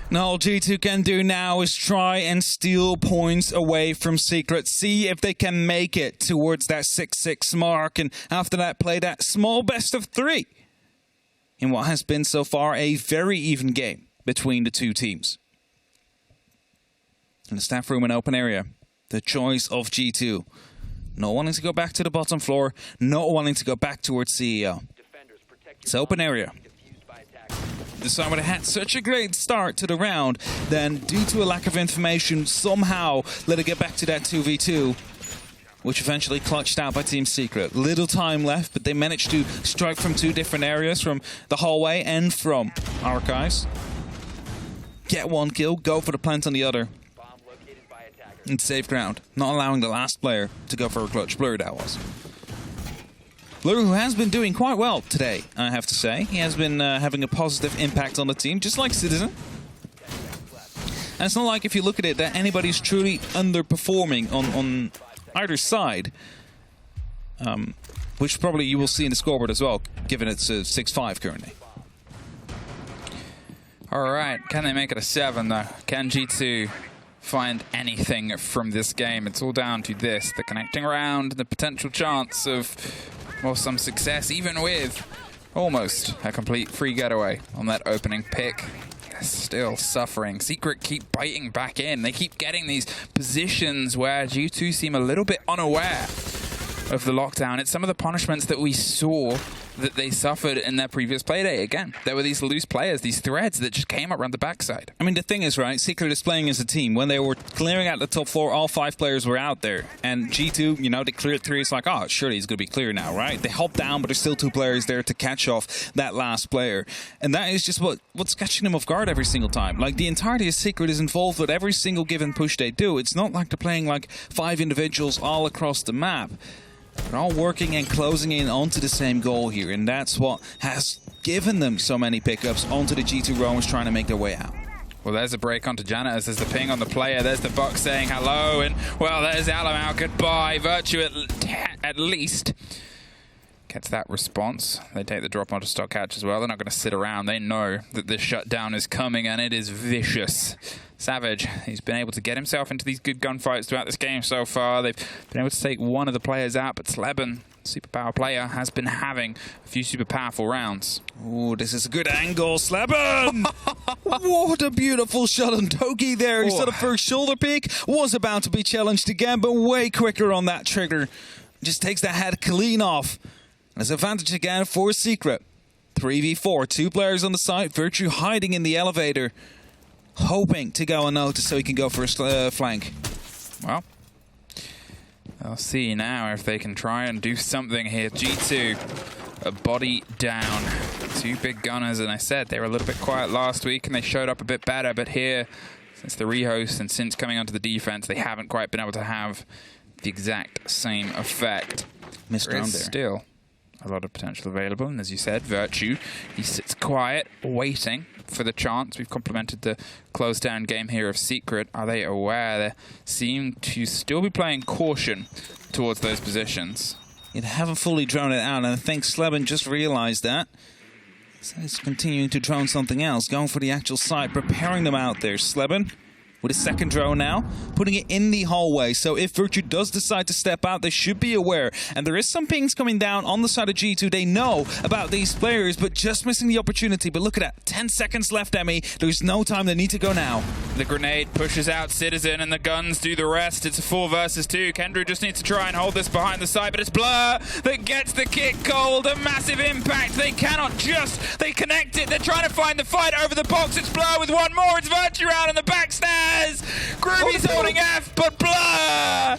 B: Now all G2 can do now is try and steal points away from Secret. See if they can make it towards that 6-6 mark. And after that, play that small best of 3 in what has been so far a very even game between the two teams. In the staff room and open area, the choice of G2. Not wanting to go back to the bottom floor, not wanting to go back towards CEO. It's open area. The Summer had such a great start to the round, then due to a lack of information, somehow let it get back to that 2v2, which eventually clutched out by Team Secret. Little time left, but they managed to strike from 2 different areas, from the hallway and from our guys. Get 1 kill, go for the plant on the other. And safe ground, not allowing the last player to go for a clutch. Blur, that was. Blur, who has been doing quite well today, I have to say. He has been having a positive impact on the team, just like Citizen. And it's not like, if you look at it, that anybody's truly underperforming on either side. Which probably you will see in the scoreboard as well, given it's 6-5 currently.
A: All right, can they make it a 7 though? Can G2 find anything from this game? It's all down to this, the connecting round, the potential chance of, well, some success, even with almost a complete free getaway on that opening pick. They're still suffering. Secret keep biting back in. They keep getting these positions where G2 seem a little bit unaware of the lockdown. It's some of the punishments that we saw that they suffered in their previous Playday. Again, there were these loose players, these threads that just came up around the backside.
B: I mean, the thing is, right, Secret is playing as a team. When they were clearing out the top floor, all 5 players were out there. And G2, you know, they cleared 3. It's like, oh, surely he's going to be clear now, right? They hop down, but there's still 2 players there to catch off that last player. And that is just what's catching them off guard every single time. Like, the entirety of Secret is involved with every single given push they do. It's not like they're playing like 5 individuals all across the map. They're all working and closing in onto the same goal here, and that's what has given them so many pickups onto the G2 Romans trying to make their way out.
A: Well, there's a break onto Janitus. There's the ping on the player. There's the Buck saying hello, and, well, there's Alamau. Goodbye. Virtue at least gets that response. They take the drop onto stock hatch as well. They're not going to sit around. They know that this shutdown is coming, and it is vicious. Savage, he's been able to get himself into these good gunfights throughout this game so far. They've been able to take one of the players out, but Sleben, superpower player, has been having a few super powerful rounds.
B: Oh, this is a good angle, Sleben! What a beautiful shot on Toki there. He saw the first shoulder pick, was about to be challenged again, but way quicker on that trigger. Just takes that head clean off. And it's advantage again for Secret. 3v4, 2 players on the side, Virtue hiding in the elevator, hoping to go unnoticed so he can go for a flank.
A: Well, I'll see now if they can try and do something here. G2, a body down Two big gunners, and I said they were a little bit quiet last week and they showed up a bit better, but here, since the rehost and since coming onto the defense, they haven't quite been able to have the exact same effect.
B: Missed round there.
A: Still a lot of potential available, and as you said, Virtue, he sits quiet, waiting for the chance. We've complimented the closed down game here of Secret. Are they aware? They seem to still be playing caution towards those positions.
B: They haven't fully drawn it out, and I think Sleben just realized that. So he's continuing to drone something else, going for the actual site, preparing them out there. Sleben with a second drone now, putting it in the hallway. So if Virtue does decide to step out, they should be aware. And there is some pings coming down on the side of G2. They know about these players, but just missing the opportunity. But look at that, 10 seconds left, Emmy. There's no time, they need to go now.
A: The grenade pushes out Citizen and the guns do the rest. It's a 4 versus 2. Kendrew just needs to try and hold this behind the side, but it's Blur that gets the kick cold. A massive impact. They cannot just, they connect it. They're trying to find the fight over the box. It's Blur with one more. It's Virtue out on the backstairs. Groovy's holding F, but Blur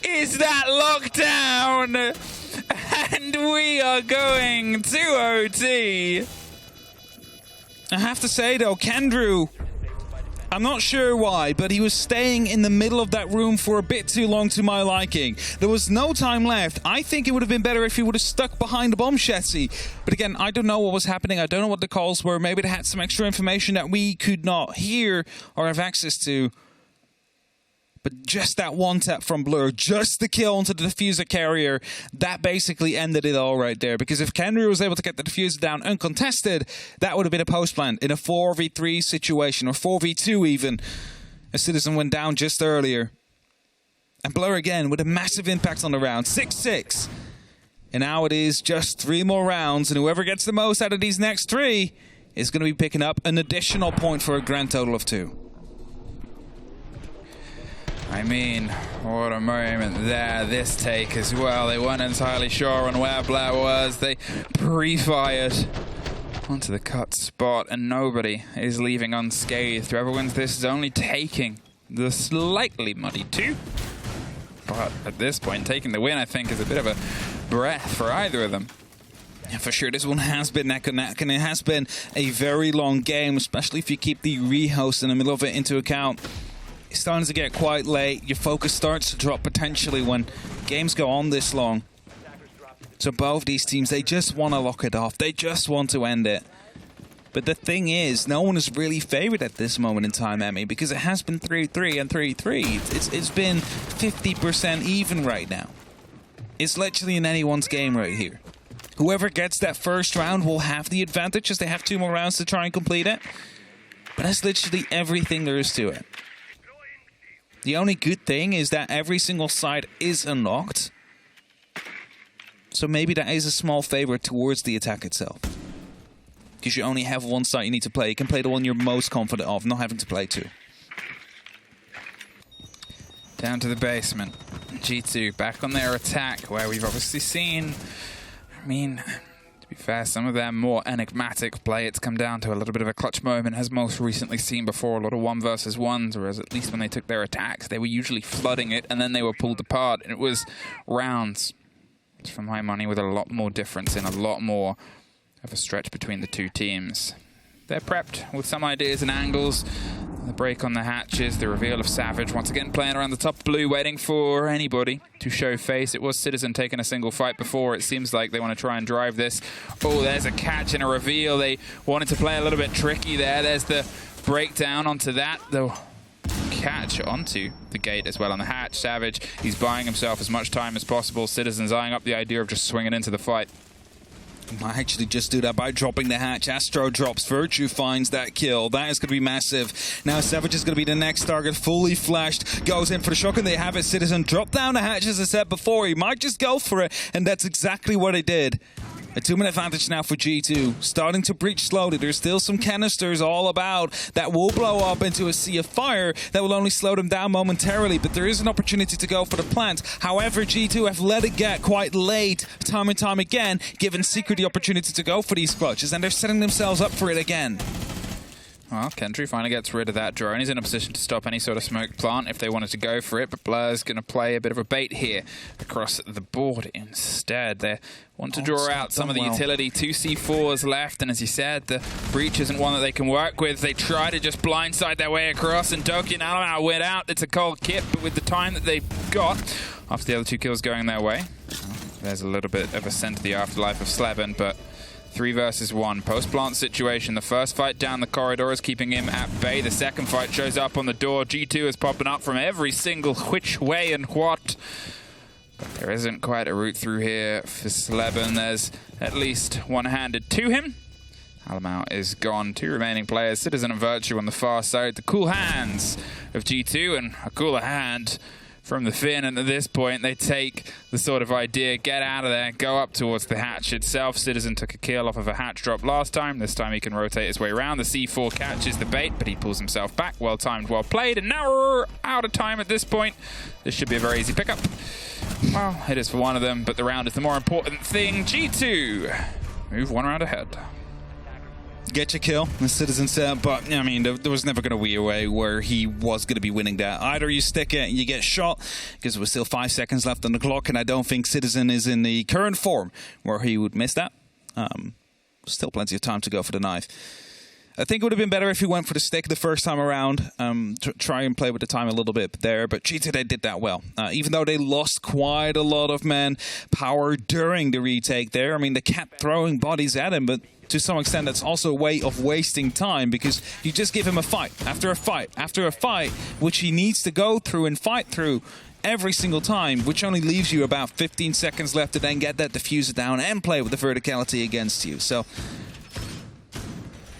A: is that lockdown. And we are going to OT.
B: I have to say though, Kendrew, I'm not sure why, but he was staying in the middle of that room for a bit too long to my liking. There was no time left. I think it would have been better if he would have stuck behind the bomb chassis. But again, I don't know what was happening. I don't know what the calls were. Maybe they had some extra information that we could not hear or have access to. But just that one tap from Blur, just the kill onto the diffuser carrier, that basically ended it all right there. Because if Kendrew was able to get the diffuser down uncontested, that would have been a post plant in a 4v3 situation, or 4v2 even. A Citizen went down just earlier. And Blur again with a massive impact on the round, 6-6. And now it is just 3 more rounds, and whoever gets the most out of these next 3 is going to be picking up an additional point for a grand total of 2.
A: I mean, what a moment there, this take as well. They weren't entirely sure on where Blair was. They pre-fired onto the cut spot, and nobody is leaving unscathed. Whoever wins this is only taking the slightly muddy 2. But at this point, taking the win, I think, is a bit of a breath for either of them.
B: Yeah, for sure, this one has been neck and neck, and it has been a very long game, especially if you keep the rehost in the middle of it into account. It's starting to get quite late. Your focus starts to drop potentially when games go on this long. So both these teams, they just want to lock it off. They just want to end it. But the thing is, no one is really favored at this moment in time, Emmy, because it has been 3-3 and 3-3. It's been 50% even right now. It's literally in anyone's game right here. Whoever gets that first round will have the advantage, as they have 2 more rounds to try and complete it. But that's literally everything there is to it. The only good thing is that every single side is unlocked. So maybe that is a small favor towards the attack itself. Because you only have one side you need to play. You can play the one you're most confident of, not having to play 2.
A: Down to the basement. G2 back on their attack, where we've obviously seen, I mean, to be fair, some of their more enigmatic play, it's come down to a little bit of a clutch moment, as most recently seen before, a lot of 1 versus 1s, whereas at least when they took their attacks, they were usually flooding it, and then they were pulled apart, and it was rounds, for my money, with a lot more difference in a lot more of a stretch between the 2 teams. They're prepped with some ideas and angles. The break on the hatches, the reveal of Savage, once again playing around the top blue, waiting for anybody to show face. It was Citizen taking a single fight before. It seems like they want to try and drive this. Oh, there's a catch and a reveal. They wanted to play a little bit tricky there. There's the breakdown onto that. The catch onto the gate as well on the hatch. Savage, he's buying himself as much time as possible. Citizen's eyeing up the idea of just swinging into the fight.
B: Might actually just do that by dropping the hatch. Astro drops, Virtue finds that kill. That is going to be massive. Now Savage is going to be the next target, fully flashed, goes in for the shotgun. They have it. Citizen drop down the hatch, as I said before. He might just go for it, and that's exactly what he did. A 2-minute advantage now for G2. Starting to breach slowly. There's still some canisters all about that will blow up into a sea of fire that will only slow them down momentarily, but there is an opportunity to go for the plant. However, G2 have let it get quite late time and time again, giving Secret the opportunity to go for these clutches, and they're setting themselves up for it again.
A: Well, Kendry finally gets rid of that drone. He's in a position to stop any sort of smoke plant if they wanted to go for it, but Blur's going to play a bit of a bait here across the board instead. They want to draw out some of the utility. 2 C4s left, and as you said, the breach isn't one that they can work with. They try to just blindside their way across, and Doki and Alamau went out. It's a cold kit, but with the time that they've got, after the other 2 kills going their way, there's a little bit of a scent of the afterlife of Sleben, but 3 versus 1. Post-plant situation. The first fight down the corridor is keeping him at bay. The second fight shows up on the door. G2 is popping up from every single which way and what. But there isn't quite a route through here for Sleben. There's at least one handed to him. Alamau is gone. 2 remaining players, Citizen and Virtue on the far side. The cool hands of G2 and a cooler hand from the Finn, and at this point they take the sort of idea, get out of there, go up towards the hatch itself. Citizen took a kill off of a hatch drop last time. This time he can rotate his way around. The C4 catches the bait, but he pulls himself back. Well timed, well played, and now we're out of time at this point. This should be a very easy pickup. Well, it is for one of them, but the round is the more important thing. G2 move 1 round ahead.
B: Get your kill, the Citizen said, but I mean, there was never going to be a way where he was going to be winning that. Either you stick it and you get shot, because there was still 5 seconds left on the clock, and I don't think Citizen is in the current form where he would miss that. Still plenty of time to go for the knife. I think it would have been better if he went for the stick the first time around, try and play with the time a little bit there, but G2, they did that well. Even though they lost quite a lot of manpower during the retake there, I mean, they kept throwing bodies at him, but to some extent that's also a way of wasting time, because you just give him a fight after a fight after a fight, which he needs to go through and fight through every single time, which only leaves you about 15 seconds left to then get that diffuser down and play with the verticality against you. So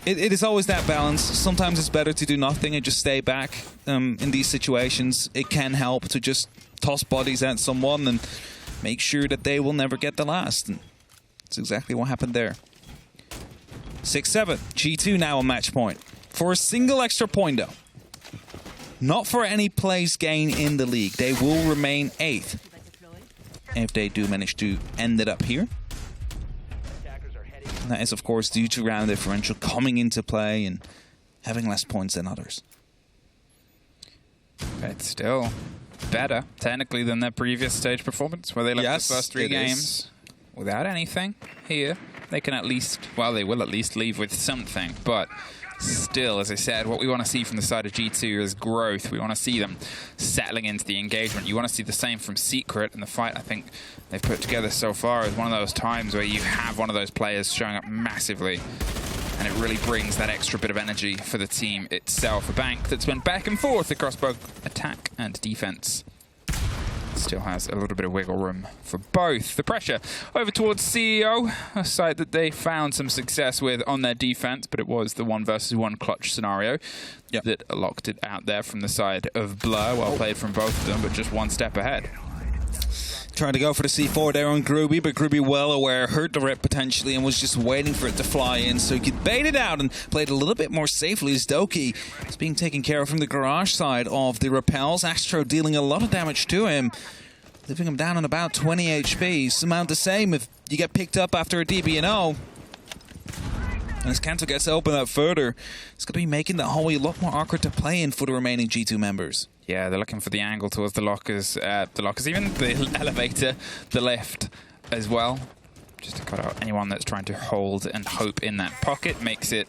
B: it is always that balance. Sometimes it's better to do nothing and just stay back. In these situations, it can help to just toss bodies at someone and make sure that they will never get the last. And that's exactly what happened there. 6-7. G2 now on match point. For a single extra point, though. Not for any place gain in the league. They will remain 8th if they do manage to end it up here. And that is, of course, due to round differential coming into play and having less points than others.
A: But still better, technically, than their previous stage performance, where they left the first 3 games without anything. Here, they can at least, well, they will at least leave with something, but still, as I said, what we want to see from the side of G2 is growth. We want to see them settling into the engagement. You want to see the same from Secret, and the fight I think they've put together so far is one of those times where you have one of those players showing up massively, and it really brings that extra bit of energy for the team itself. A bank that's been back and forth across both attack and defense. Still has a little bit of wiggle room for both. The pressure over towards CEO, a side that they found some success with on their defense, but it was the 1 versus 1 clutch scenario that locked it out there from the side of Blur. Well played from both of them, but just 1 step ahead.
B: Trying to go for the C4 there on Groovy, but Groovy, well aware, heard the rip potentially and was just waiting for it to fly in so he could bait it out and play it a little bit more safely as Doki is being taken care of from the garage side of the repels. Astro dealing a lot of damage to him, leaving him down on about 20 HP. Some the same if you get picked up after a DB&O. And as Kanto gets to open up further, it's going to be making the hallway a lot more awkward to play in for the remaining G2 members.
A: Yeah, they're looking for the angle towards the lockers, even the elevator, the lift as well. Just to cut out anyone that's trying to hold and hope in that pocket. Makes it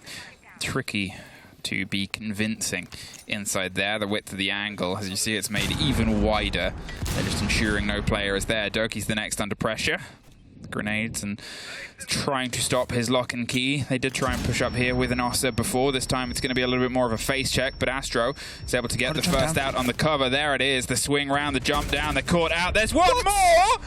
A: tricky to be convincing inside there. The width of the angle, as you see, it's made even wider. They're just ensuring no player is there. Doki's the next under pressure. Grenades and trying to stop his lock and key. They did try and push up here with an Ossa before. This time it's going to be a little bit more of a face check, but Astro is able to get the first out on the cover. There it is, the swing round, the jump down, the caught out. There's one more!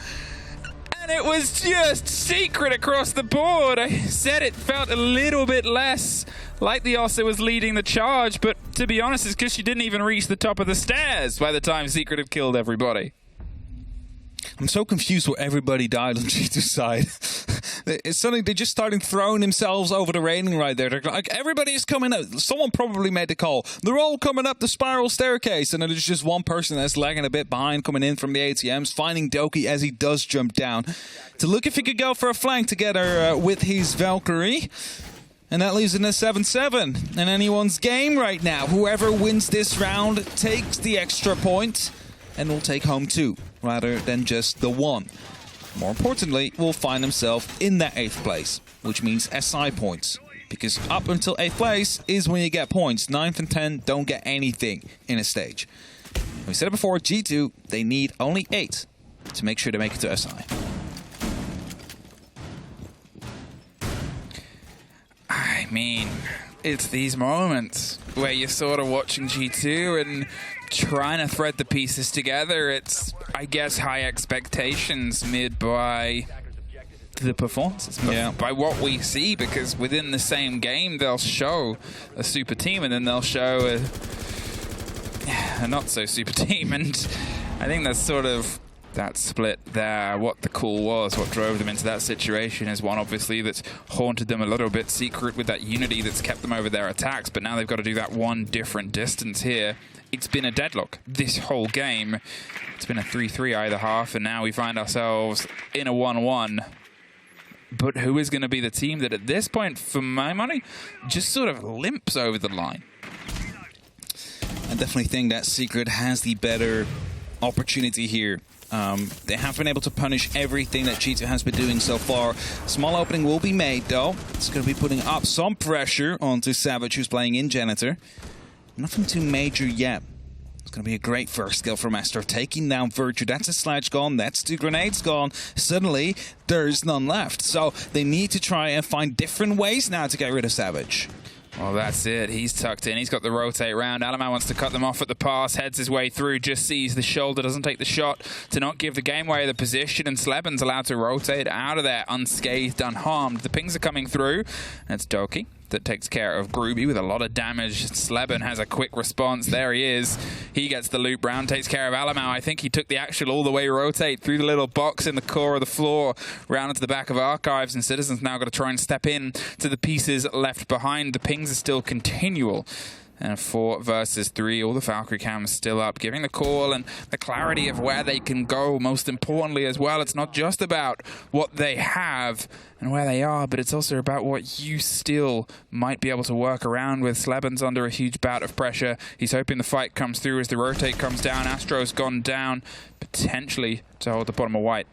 A: And it was just Secret across the board. I said it felt a little bit less like the Ossa was leading the charge, but to be honest, it's because she didn't even reach the top of the stairs by the time Secret had killed everybody.
B: I'm so confused where everybody died on G2's side. It's suddenly they're just starting throwing themselves over the railing right there. They're like, everybody's coming up. Someone probably made the call. They're all coming up the spiral staircase, and then there's just one person that's lagging a bit behind coming in from the ATMs, finding Doki as he does jump down to look if he could go for a flank together with his Valkyrie. And that leaves it in a 7-7 in anyone's game right now. Whoever wins this round takes the extra point and will take home 2 rather than just the 1. More importantly, will find himself in that 8th place, which means SI points. Because up until 8th place is when you get points. 9th and 10th don't get anything in a stage. We said it before, G2, they need only 8 to make sure they make it to SI.
A: I mean, it's these moments where you're sort of watching G2 and trying to thread the pieces together. It's, I guess, high expectations mid by the performances, by what we see, because within the same game they'll show a super team and then they'll show a not so super team, and I think that's sort of that split there. What the call was, what drove them into that situation is one obviously that's haunted them a little bit. Secret with that unity that's kept them over their attacks, but now they've got to do that one different distance here. It's been a deadlock this whole game. It's been a 3-3 either half, and now we find ourselves in a 1-1. But who is going to be the team that at this point, for my money, just sort of limps over the line?
B: I definitely think that Secret has the better opportunity here. They have been able to punish everything that G2 has been doing so far. Small opening will be made, though. It's going to be putting up some pressure onto Savage, who's playing in Janitor. Nothing too major yet. It's going to be a great first skill from Astro. Taking down Virtue. That's a sledge gone. That's 2 grenades gone. Suddenly, there's none left. So they need to try and find different ways now to get rid of Savage.
A: Well, that's it. He's tucked in. He's got the rotate round. Alaman wants to cut them off at the pass, heads his way through, just sees the shoulder, doesn't take the shot to not give the game away the position, and Sleben's allowed to rotate out of there unscathed, unharmed. The pings are coming through. That's Doki that takes care of Groovy with a lot of damage. Sleben has a quick response. There he is. He gets the loop round, takes care of Alamau. I think he took the actual all the way rotate through the little box in the core of the floor, round into the back of Archives, and Citizens now got to try and step in to the pieces left behind. The pings are still continual. And 4 versus 3, all the Valkyrie cams still up, giving the call and the clarity of where they can go. Most importantly as well, it's not just about what they have and where they are, but it's also about what you still might be able to work around with. Sleben's under a huge bout of pressure. He's hoping the fight comes through as the rotate comes down. Astro's gone down, potentially to hold the bottom of white.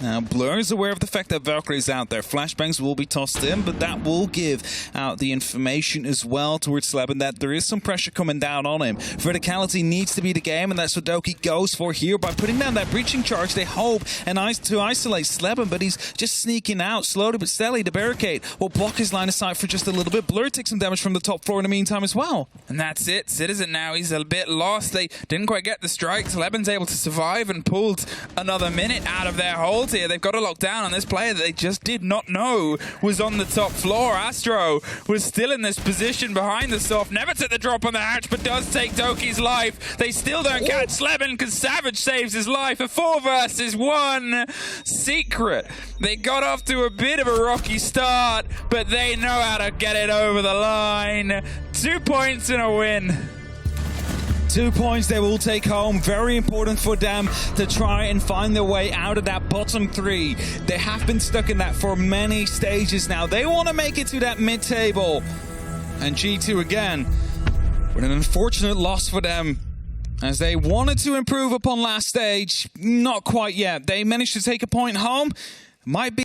B: Now, Blur is aware of the fact that Valkyrie's out there. Flashbangs will be tossed in, but that will give out the information as well towards Sleben that there is some pressure coming down on him. Verticality needs to be the game, and that's what Doki goes for here. By putting down that breaching charge, they hope to isolate Sleben, but he's just sneaking out slowly but steadily. The barricade will block his line of sight for just a little bit. Blur takes some damage from the top floor in the meantime as well.
A: And that's it. Citizen now, he's a bit lost. They didn't quite get the strike. Sleben's able to survive and pulled another minute out of their hold here. They've got to lock down on this player that they just did not know was on the top floor. Astro was still in this position behind the soft. Never took the drop on the hatch, but does take Doki's life. They still don't catch Sleben because Savage saves his life. A 4 versus 1. Secret. They got off to a bit of a rocky start, but they know how to get it over the line. 2 points and a win.
B: 2 points they will take home. Very important for them to try and find their way out of that bottom 3. They have been stuck in that for many stages now. They want to make it to that mid-table. And G2 again, with an unfortunate loss for them, as they wanted to improve upon last stage. Not quite yet. They managed to take a point home. Might be